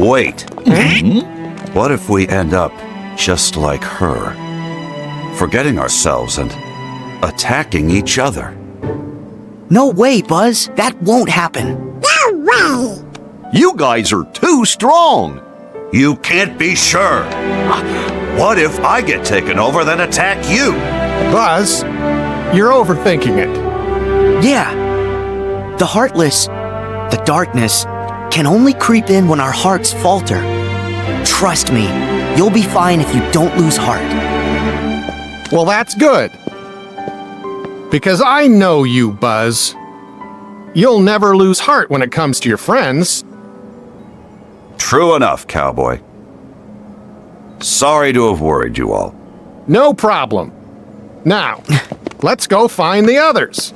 Wait. What if we end up just like her? Forgetting ourselves and attacking each other.
No way, Buzz. That won't happen.
No way!
You guys are too strong.
You can't be sure. What if I get taken over, then attack you?
Buzz, you're overthinking it.
Yeah. The Heartless, the darkness, can only creep in when our hearts falter. Trust me, you'll be fine if you don't lose heart.
Well, that's good. Because I know you, Buzz. You'll never lose heart when it comes to your friends.
True enough, cowboy. Sorry to have worried you all.
No problem. Now, let's go find the others.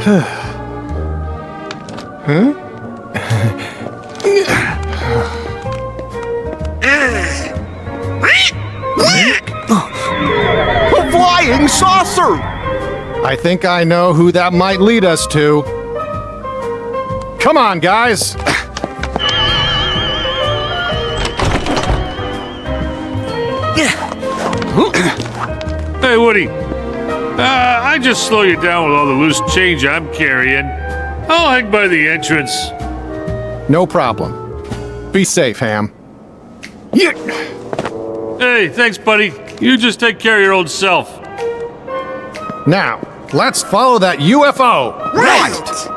Huh?
A flying saucer!
I think I know who that might lead us to. Come on, guys.
Hey, Woody. I just slow you down with all the loose change I'm carrying. I'll hang by the entrance.
No problem. Be safe, Ham. Yeah.
Hey, thanks, buddy. You just take care of your old self.
Now, let's follow that UFO.
Right!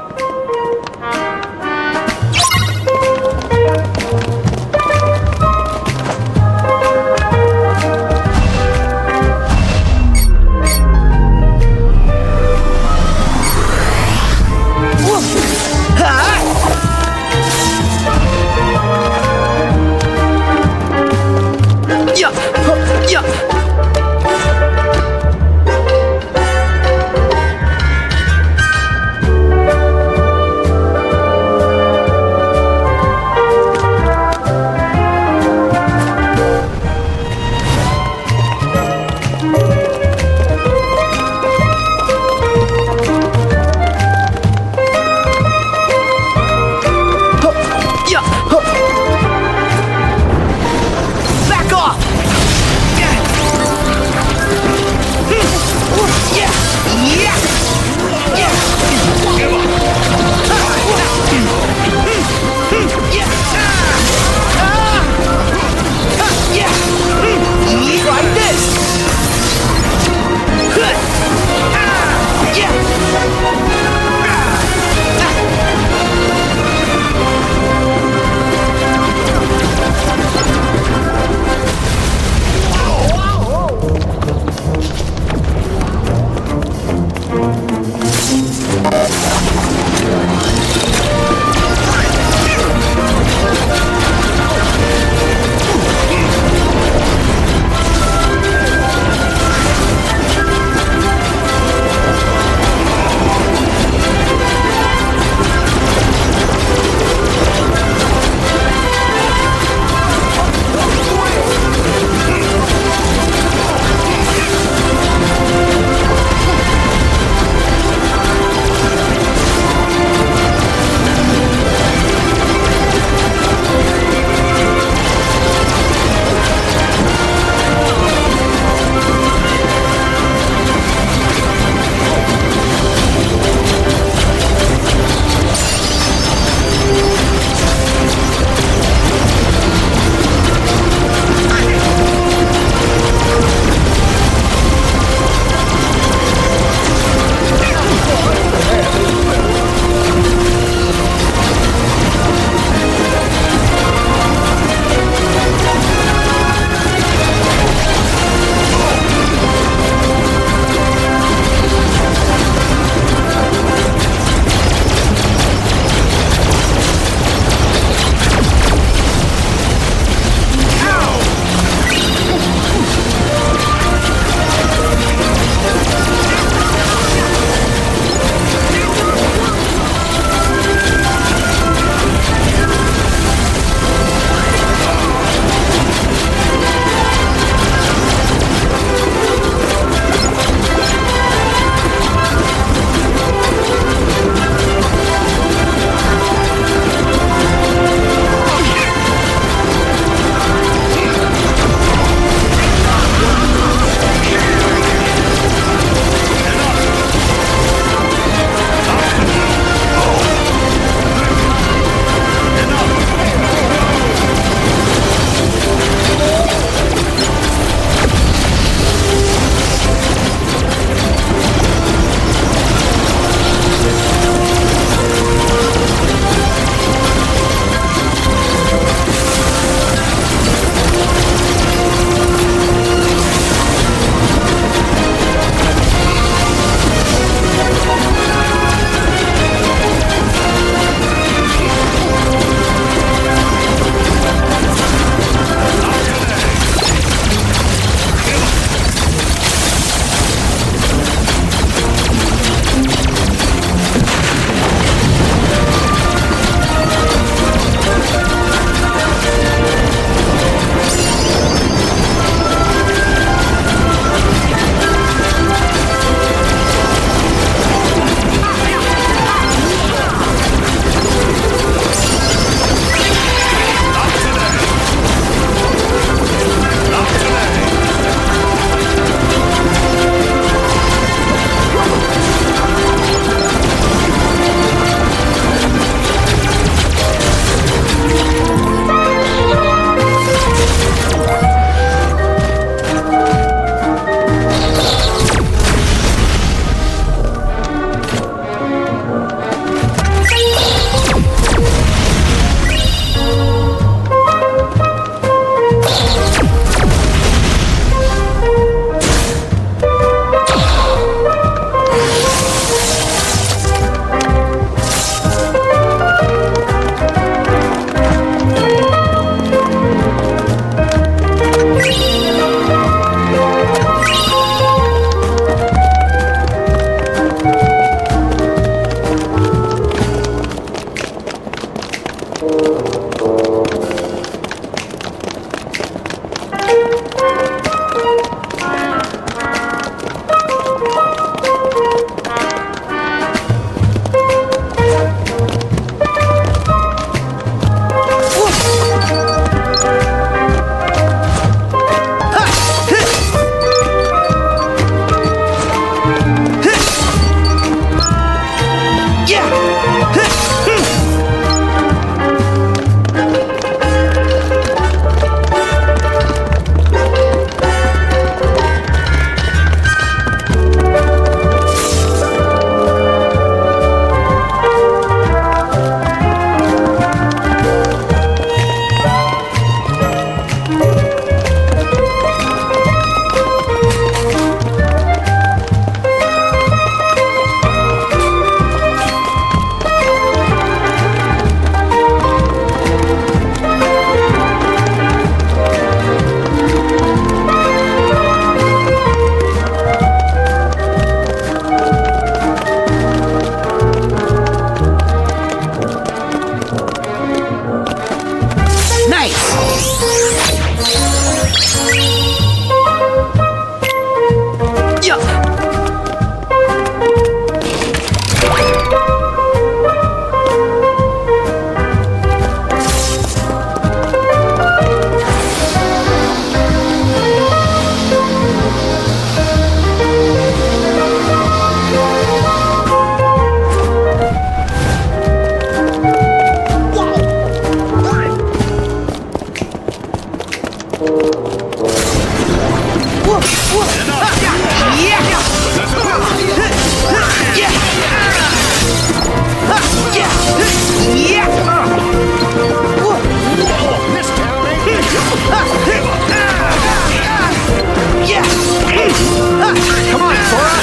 Come on, Sora!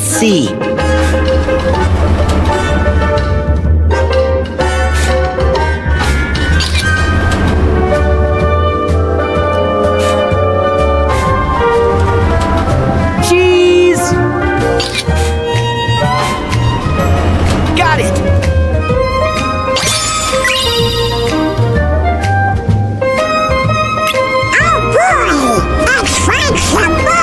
Let's see. Cheese! Got it!
Oh boy! Let's find some more!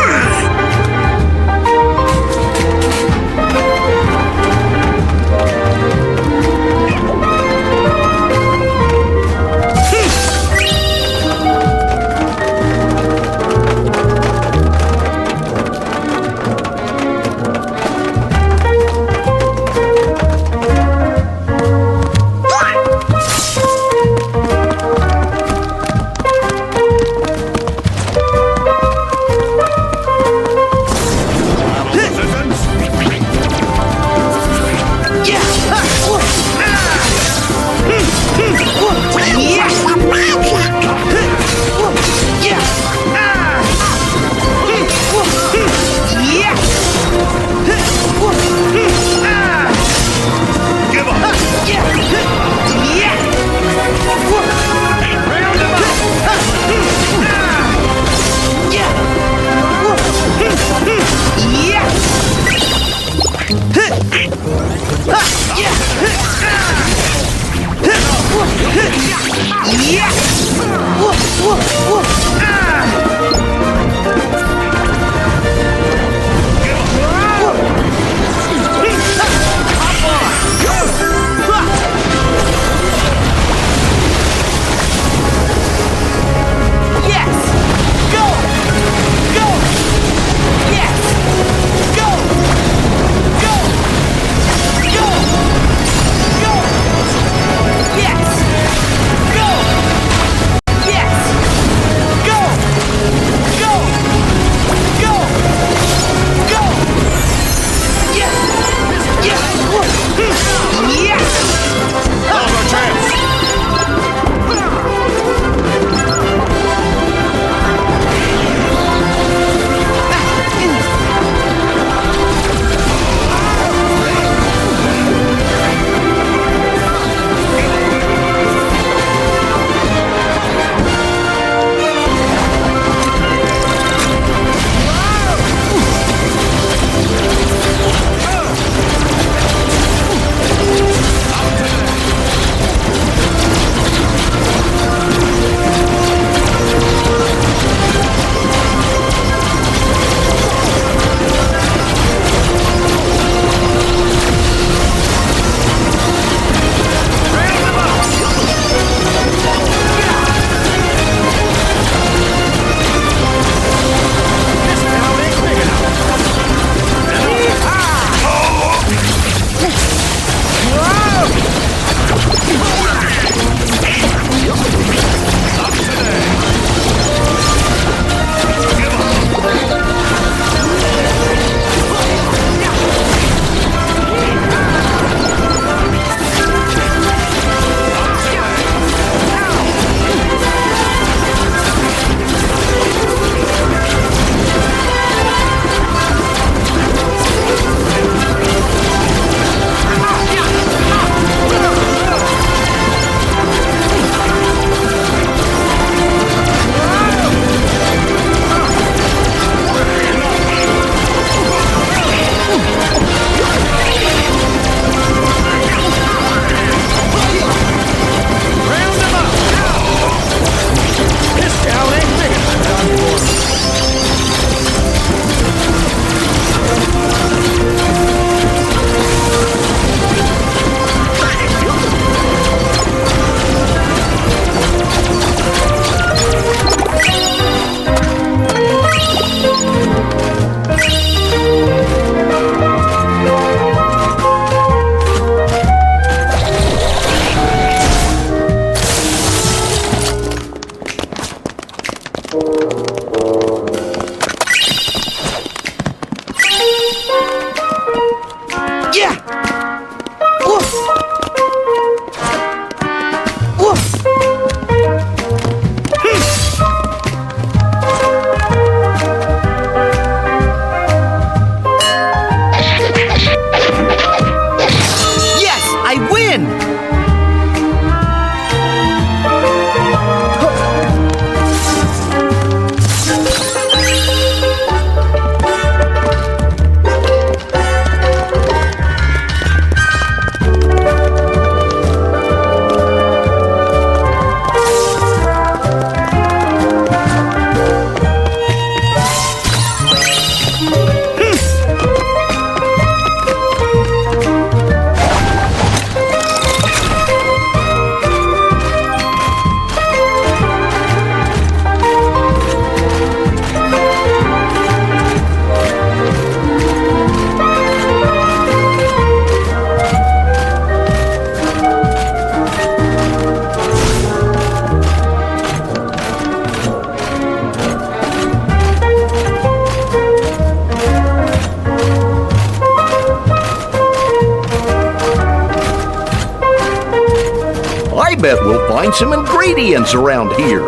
bet we'll find some ingredients around here.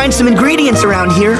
Find some ingredients around here.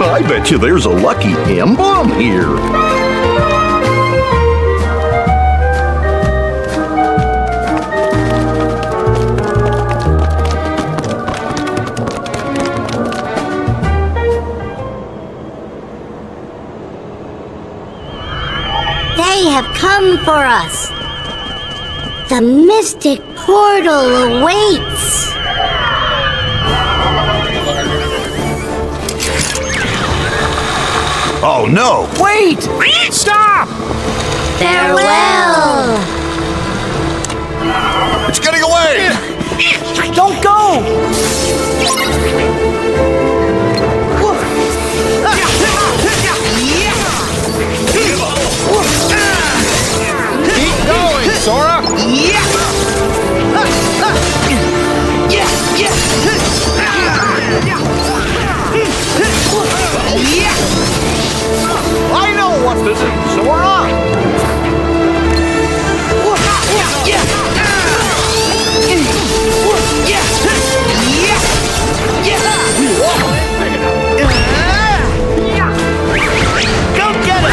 I bet you there's a lucky emblem here.
They have come for us. The mystic portal awaits.
Oh no!
Wait! Stop!
Farewell!
It's getting away!
Don't go!
Sora?
I know what to do, Sora!
Go get it!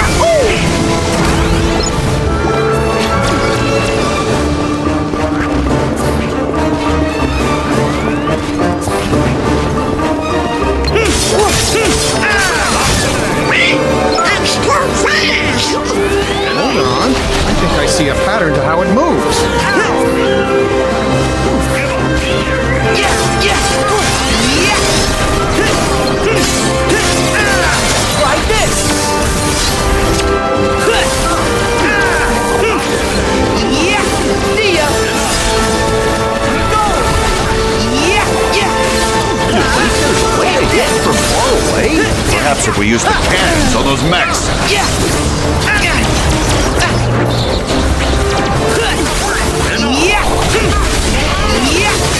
I'm still fast!
Hold on. I think I see a pattern to how it moves.
Like this! See ya!
Way to get from far away.
Perhaps if we use the cannons on those mechs.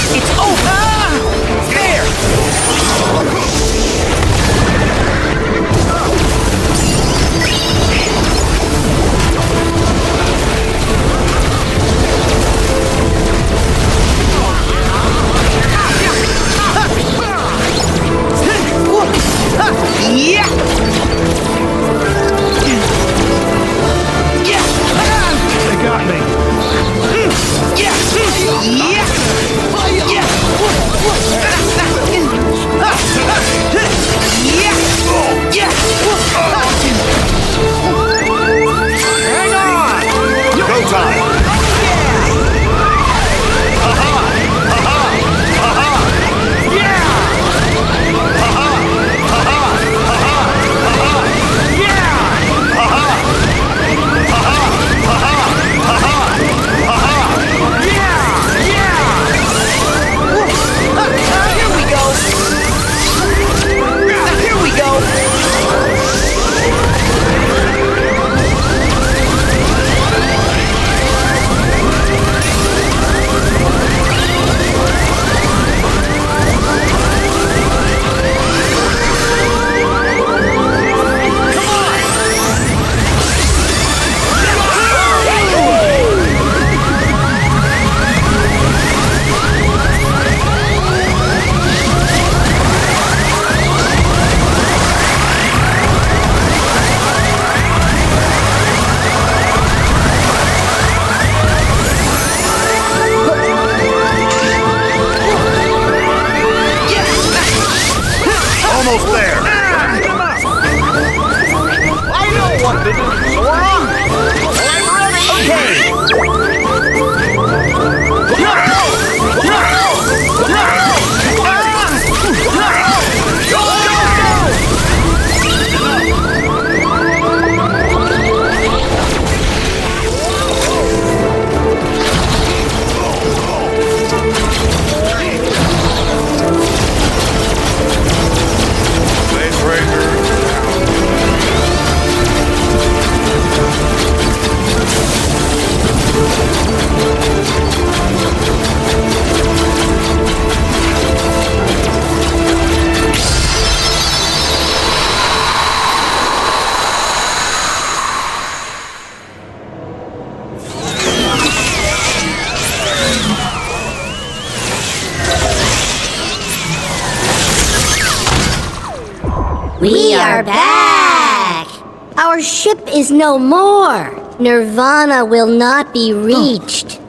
It's over! There!
They got me.
Hang on!
Go time!
Here we go! Here we go!
Almost there!
I know what to do, Sora! I'm ready! Okay!
We are back! Our ship is no more. Nirvana will not be reached.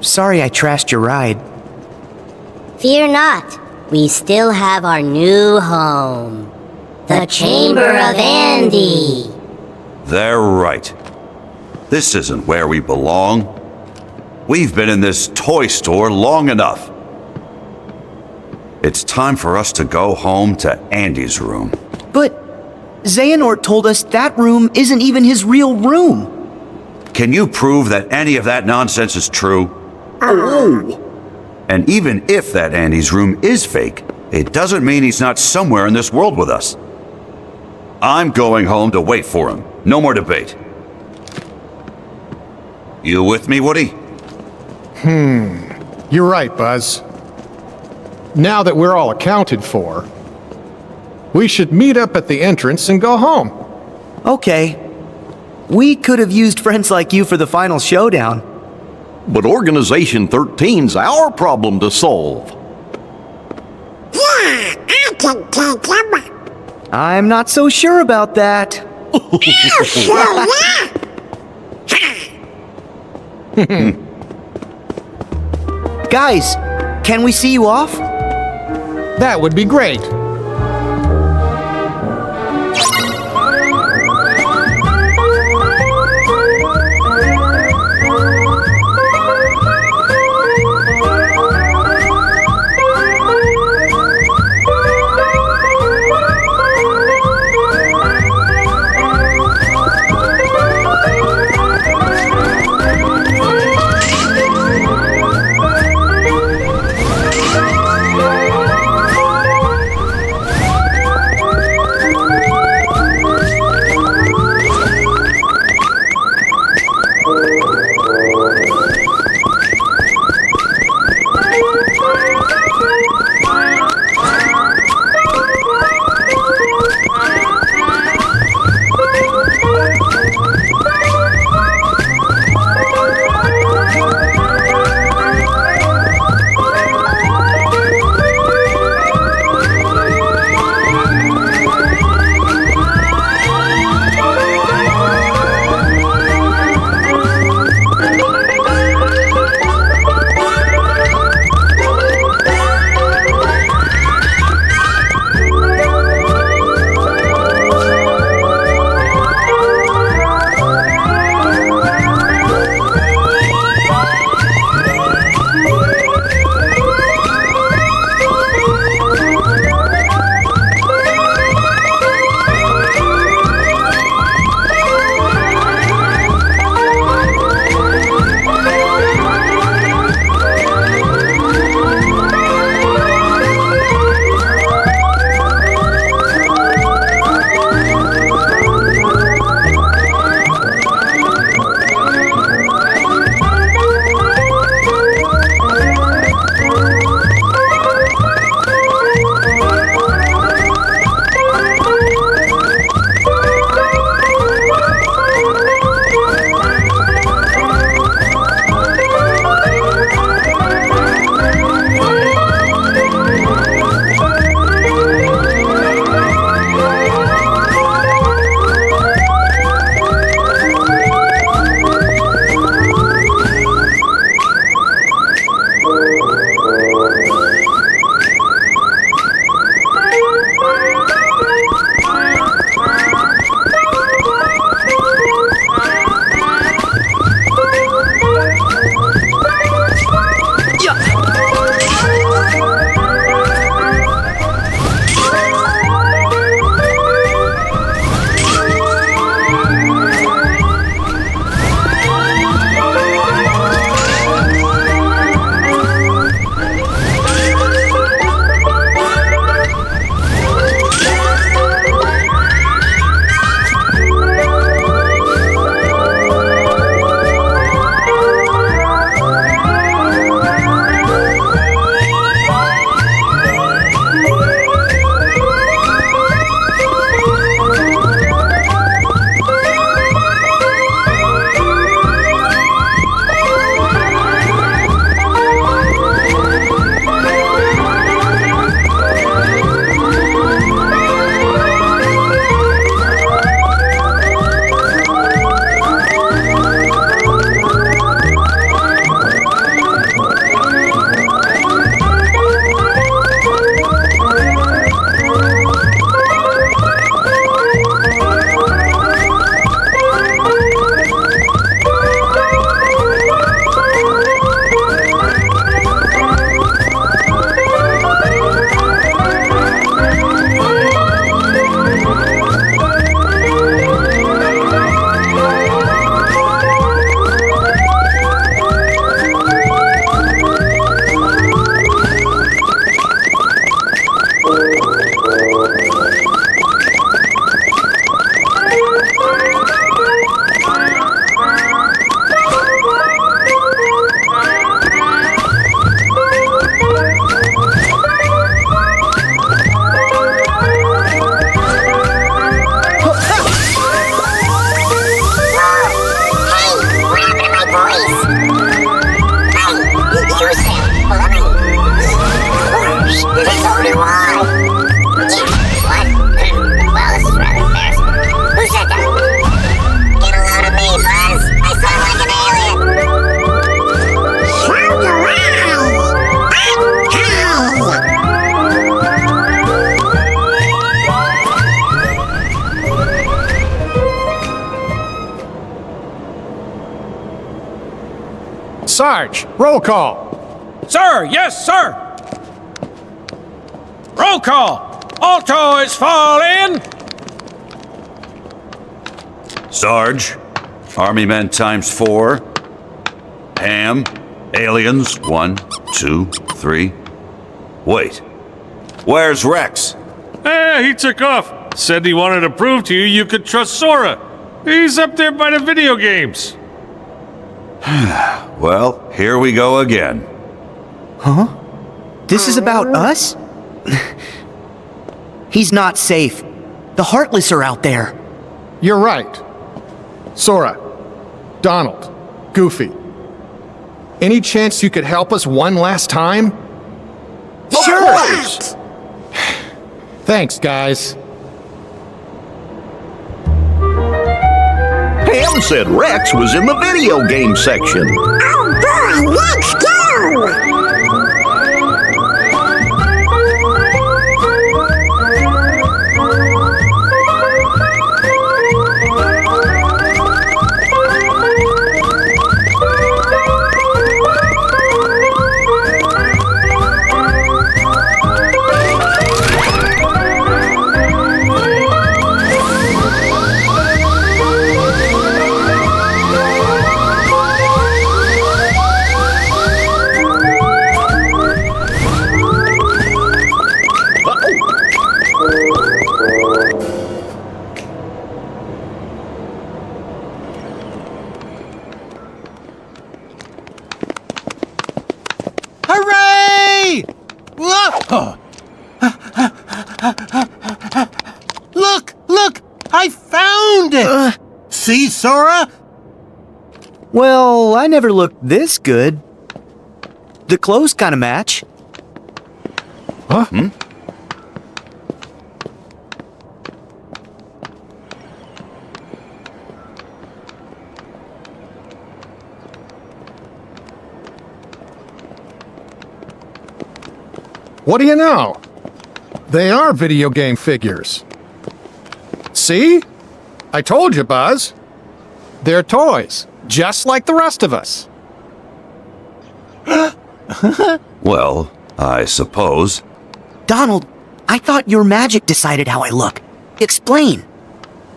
Sorry I trashed your ride.
Fear not. We still have our new home. The Chamber of Andy.
They're right. This isn't where we belong. We've been in this toy store long enough. It's time for us to go home to Andy's room.
But Xehanort told us that room isn't even his real room.
Can you prove that any of that nonsense is true?
Oh!
And even if that Andy's room is fake, it doesn't mean he's not somewhere in this world with us. I'm going home to wait for him. No more debate. You with me, Woody?
You're right, Buzz. Now that we're all accounted for, we should meet up at the entrance and go home.
Okay. We could have used friends like you for the final showdown.
But Organization 13's our problem to solve.
Yeah, I can take him.
I'm not so sure about that.
Sure, yeah.
Guys, can we see you off?
That would be great. Sarge, roll call.
Sir, yes, sir. Roll call. All toys fall in.
Sarge, Army men ×4. Ham, aliens, 1, 2, 3. Wait, where's Rex?
He took off. Said he wanted to prove to you you could trust Sora. He's up there by the video games.
Well, here we go again.
Huh? This is about us? He's not safe. The Heartless are out there.
You're right. Sora, Donald, Goofy. Any chance you could help us one last time?
Sure.
Thanks, guys.
Ham said Rex was in the video game section.
Oh boy, let's go!
Hooray! Whoa! Look! I found it! See, Sora?
Well, I never looked this good. The clothes kind of match.
Huh? What do you know? They are video game figures. See? I told you, Buzz. They're toys, just like the rest of us.
Well, I suppose.
Donald, I thought your magic decided how I look. Explain.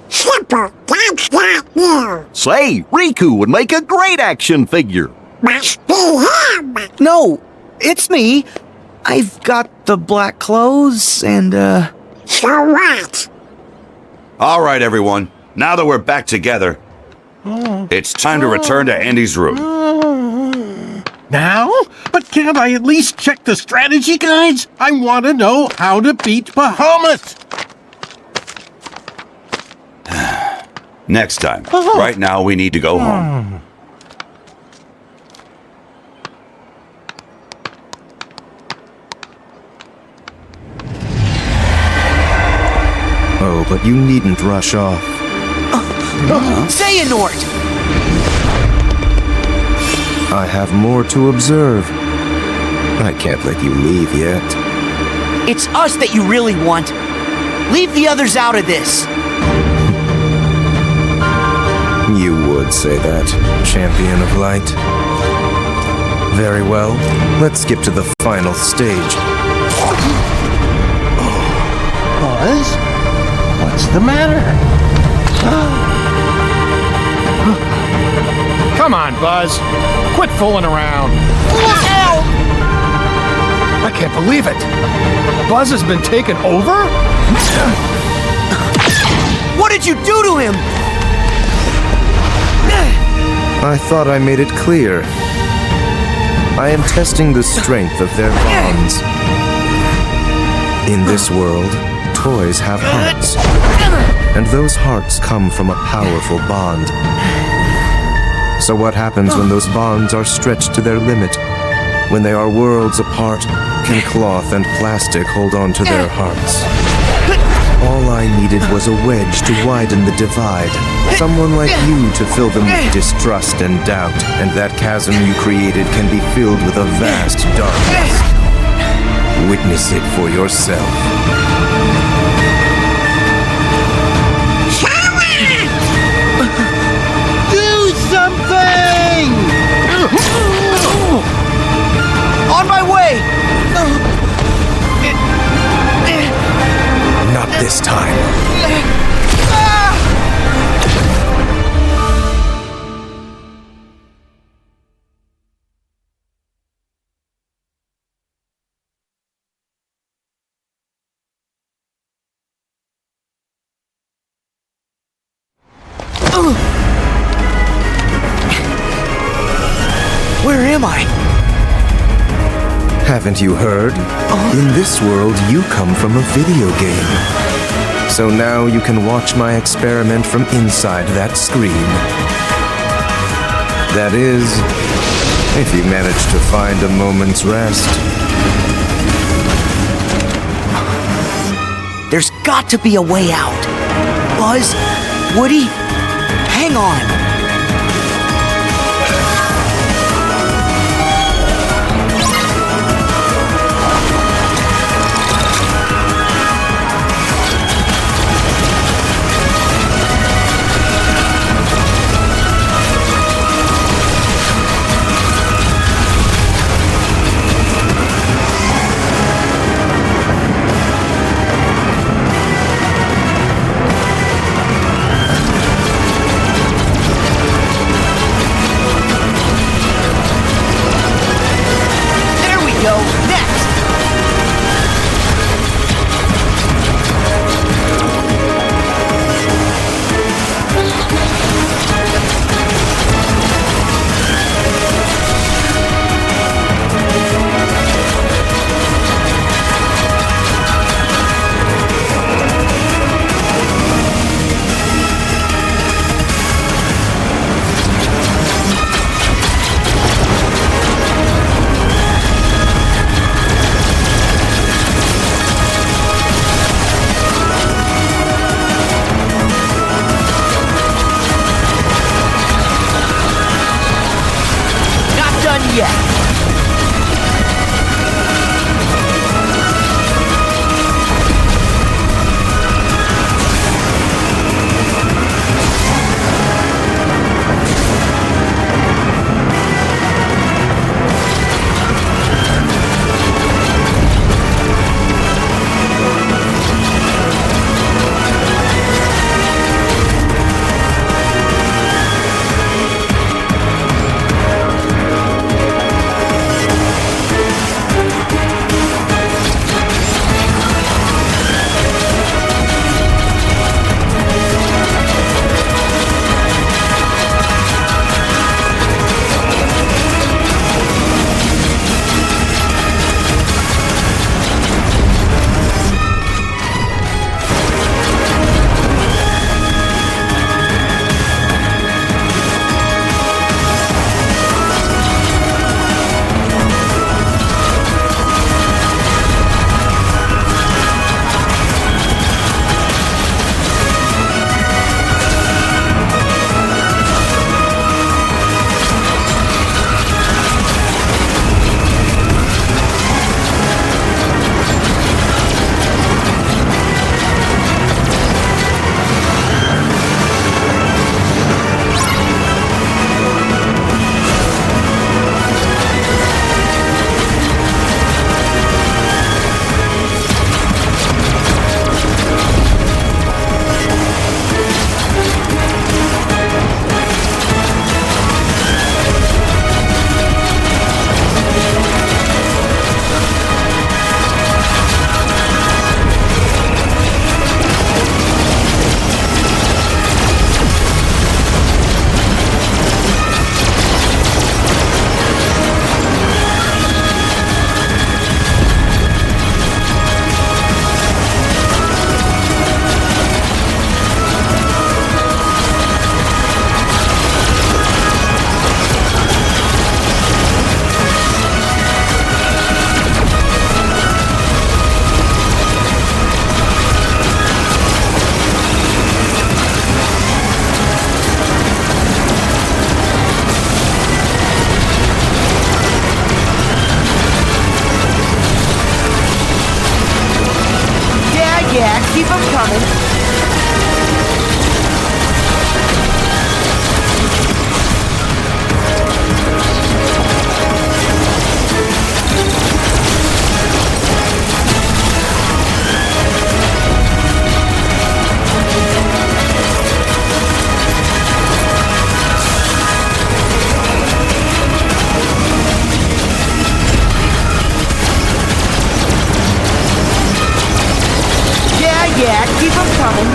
Simple, that's not you.
Say, Riku would make a great action figure.
Must be him.
No, it's me. I've got the black clothes and,
So what?
All right, everyone. Now that we're back together, it's time to return to Andy's room.
Now? But can't I at least check the strategy guides? I want to know how to beat Bahamut.
Next time. Right now, we need to go home.
Oh, but you needn't rush off.
Xehanort!
I have more to observe. I can't let you leave yet.
It's us that you really want. Leave the others out of this.
You would say that, champion of light. Very well, let's skip to the final stage.
Buzz? What's the matter?
Come on, Buzz. Quit fooling around.
Look out!
I can't believe it. Buzz has been taken over?
What did you do to him?
I thought I made it clear. I am testing the strength of their bonds. In this world, toys have hearts, and those hearts come from a powerful bond. So what happens when those bonds are stretched to their limit? When they are worlds apart, can cloth and plastic hold on to their hearts? All I needed was a wedge to widen the divide. Someone like you to fill them with distrust and doubt, and that chasm you created can be filled with a vast darkness. Witness it for yourself.
Do something!
I?
Haven't you heard? In this world, you come from a video game. So now you can watch my experiment from inside that screen. That is, if you manage to find a moment's rest.
There's got to be a way out. Buzz, Woody, hang on.
Keep them coming. Yeah, keep them coming.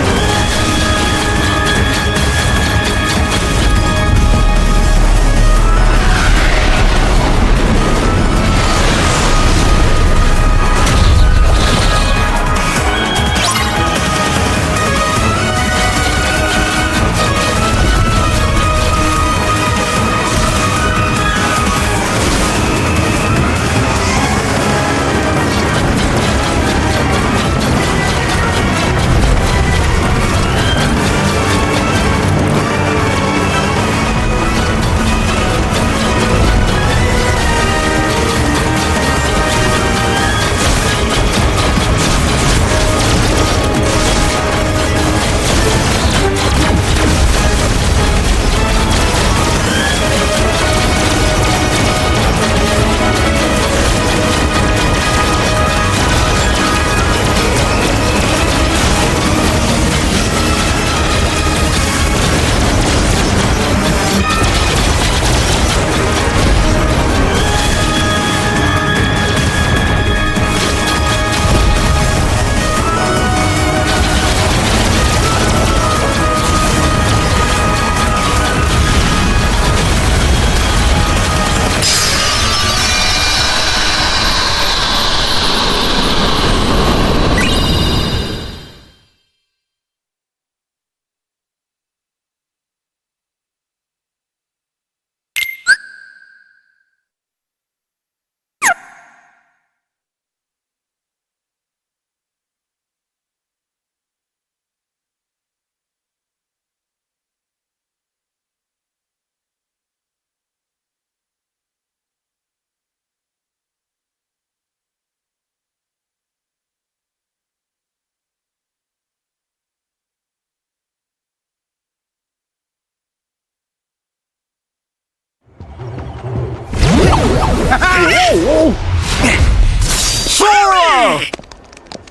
Sora!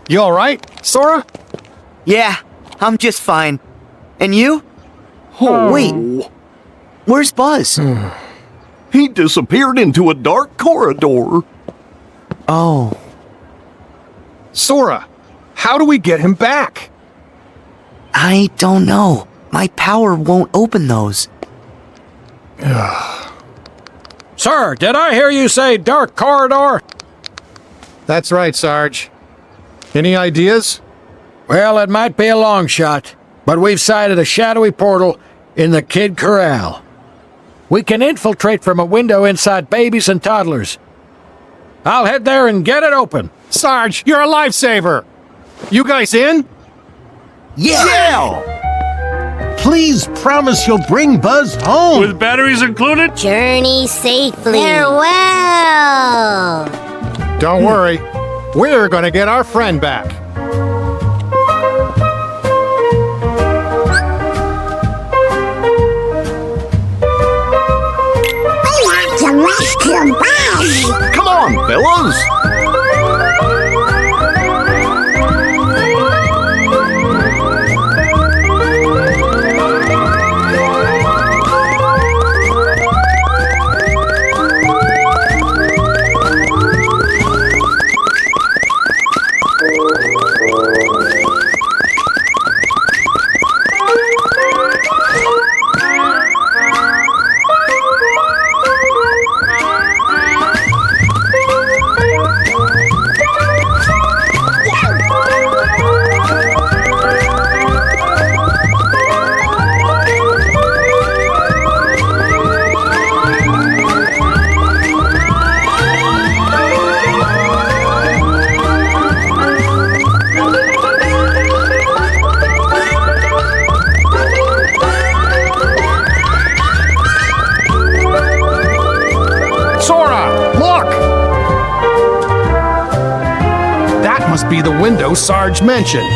You all right, Sora?
Yeah, I'm just fine. And you?
Oh,
wait. Where's Buzz?
He disappeared into a dark corridor.
Oh.
Sora, how do we get him back?
I don't know. My power won't open those.
Sir, did I hear you say dark corridor?
That's right, Sarge. Any ideas?
Well, it might be a long shot, but we've sighted a shadowy portal in the Kid Corral. We can infiltrate from a window inside babies and toddlers. I'll head there and get it open.
Sarge, you're a lifesaver! You guys in?
Yeah!
Please promise you'll bring Buzz home.
With batteries included?
Journey safely. Farewell.
Don't worry. We're gonna get our friend back.
We have to rescue Buzz.
Come on, fellas!
Must be the window Sarge mentioned.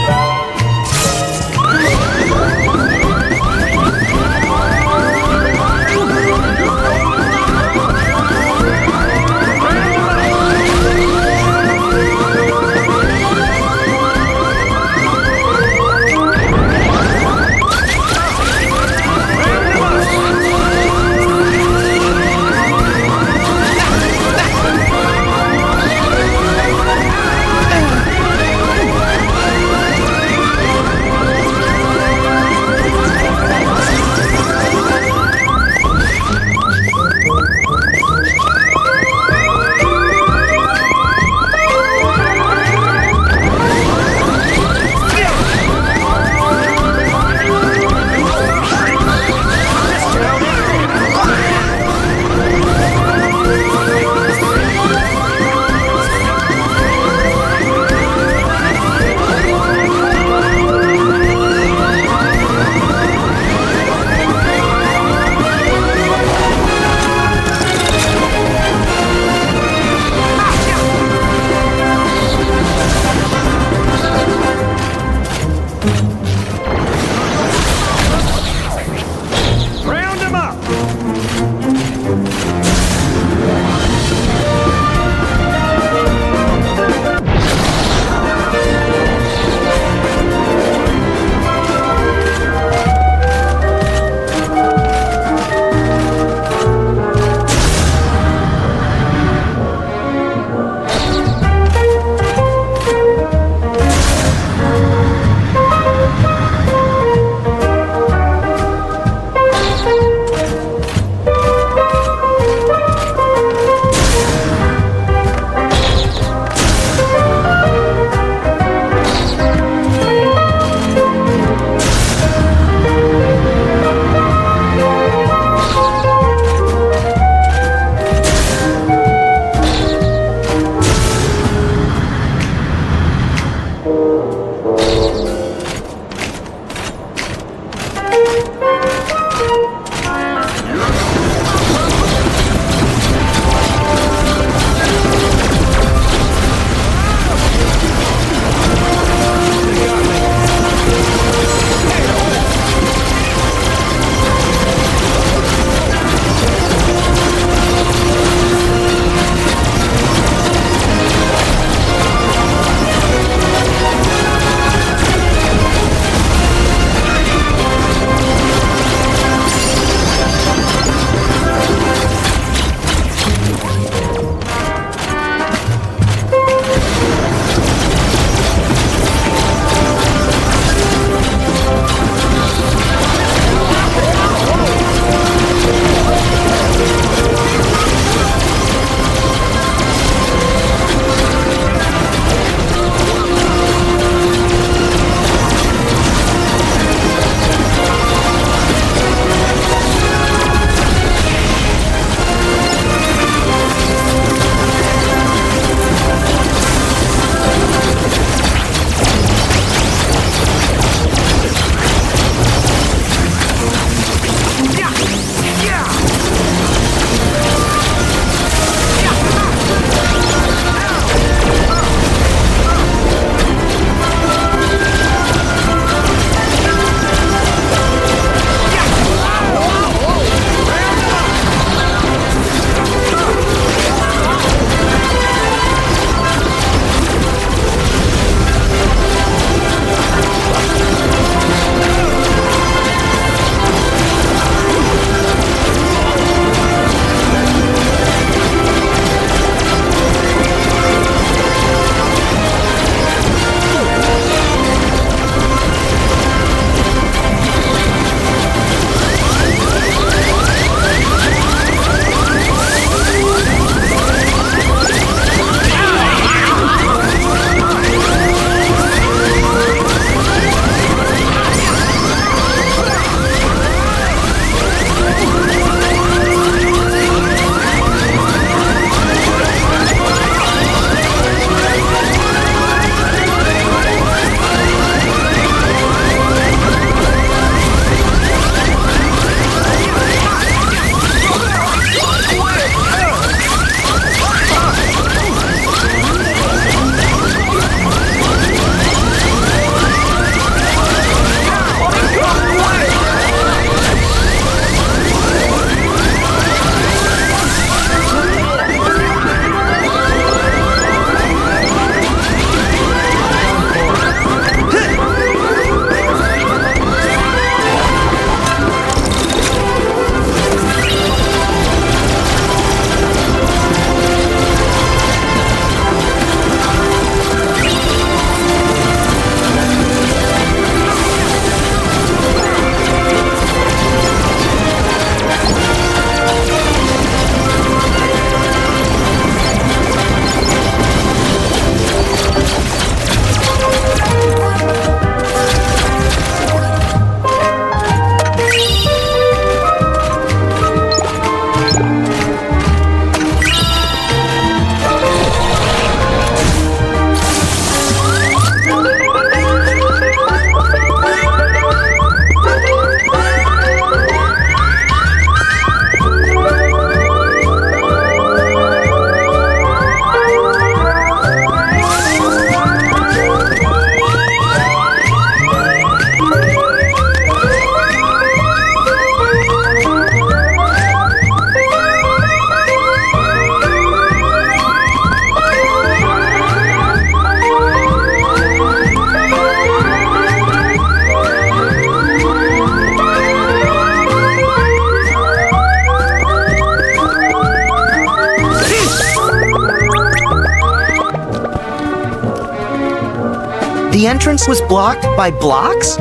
The entrance was blocked by blocks?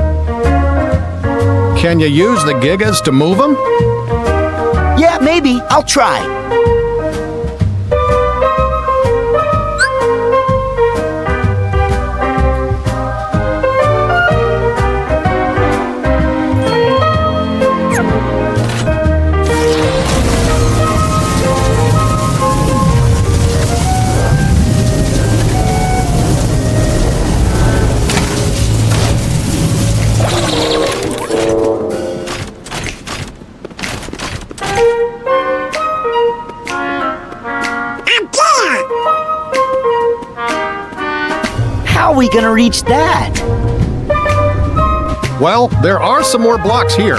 Can you use the Gigas to move them?
Yeah, maybe. I'll try. How are we gonna reach that?
Well, there are some more blocks here.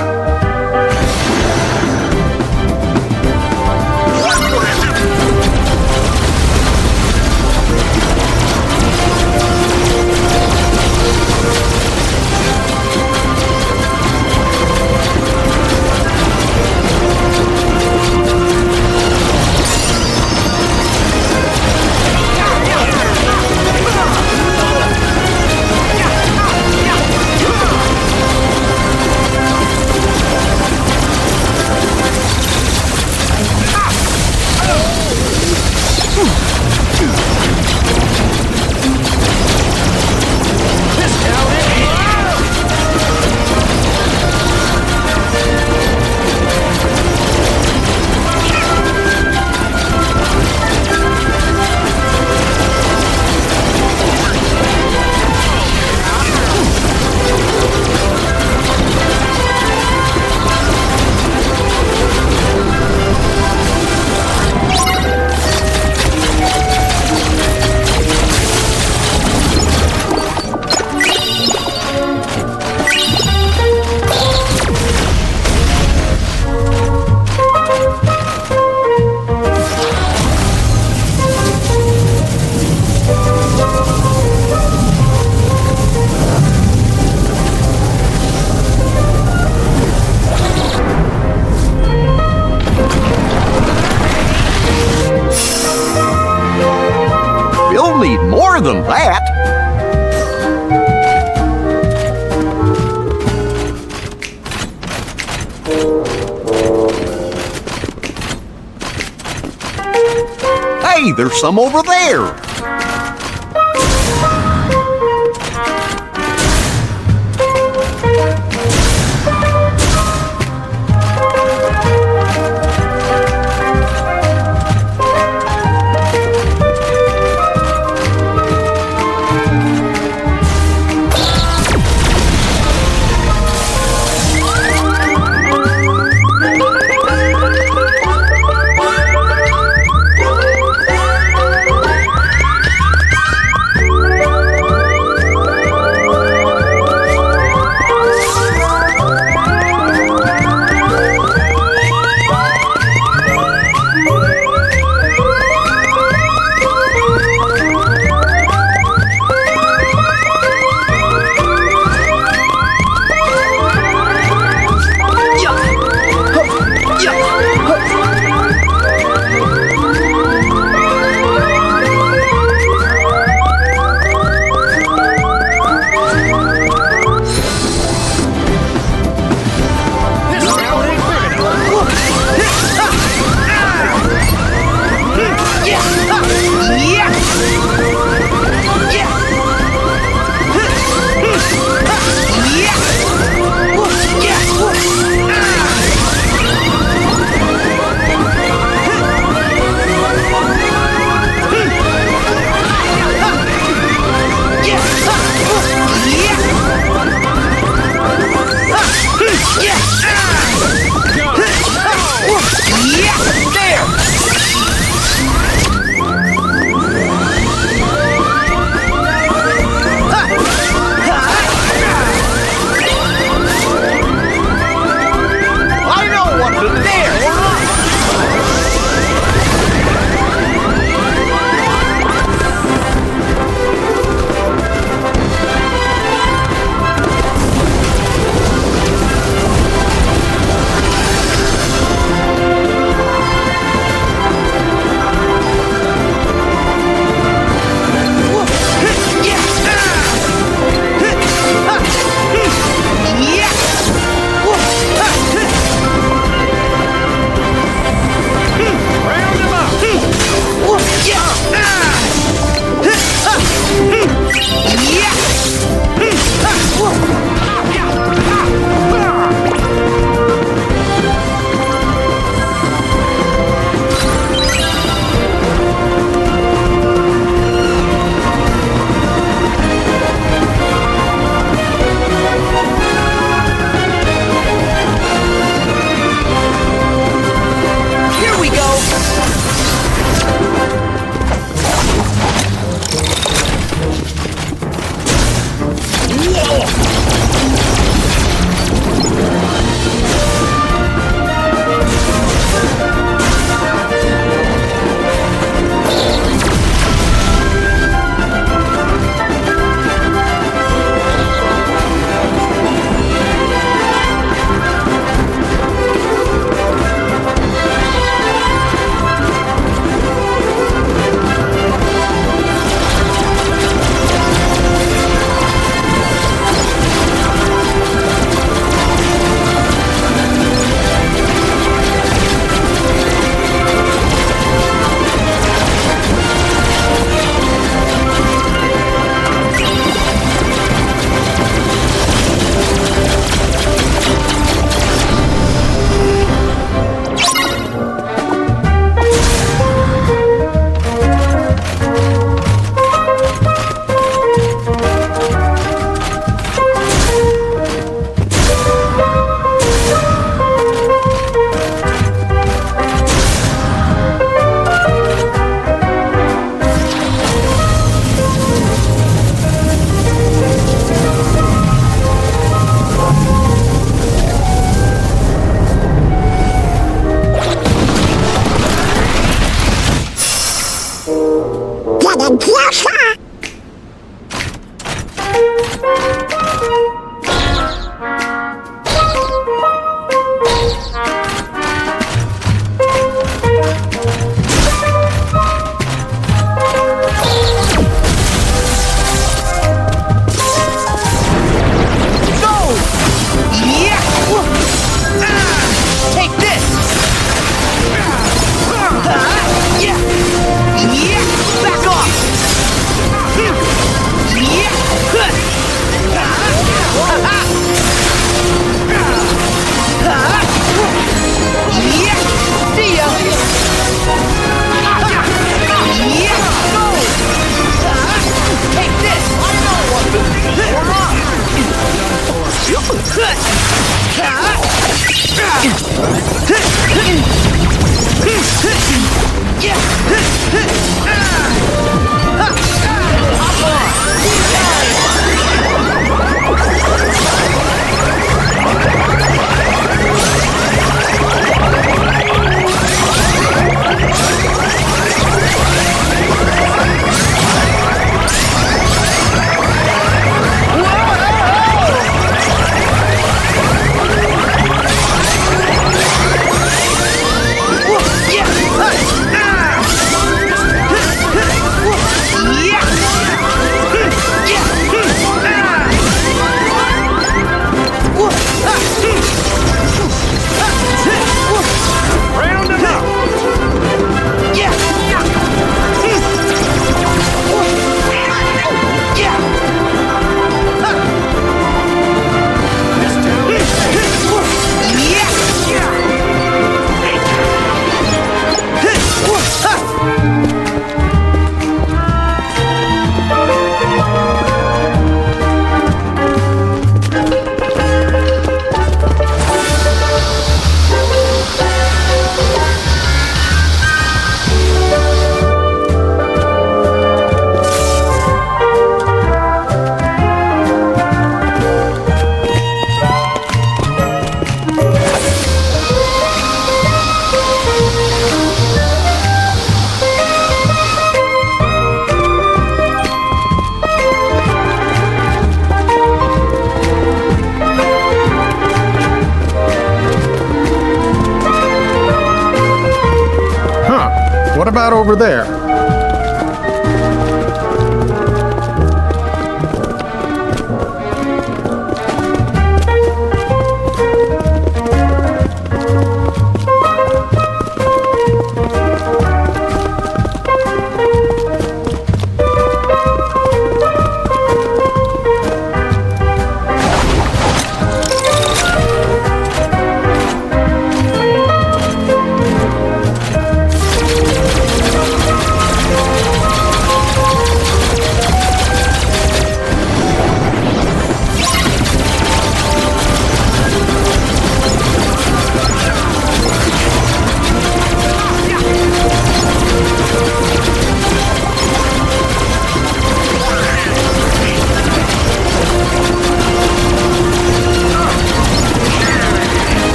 You'll need more than that. Hey, there's some over there.
What about over there?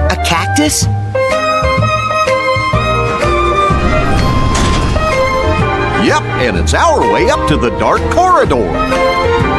A cactus?
Yep, and it's our way up to the Dark Corridor.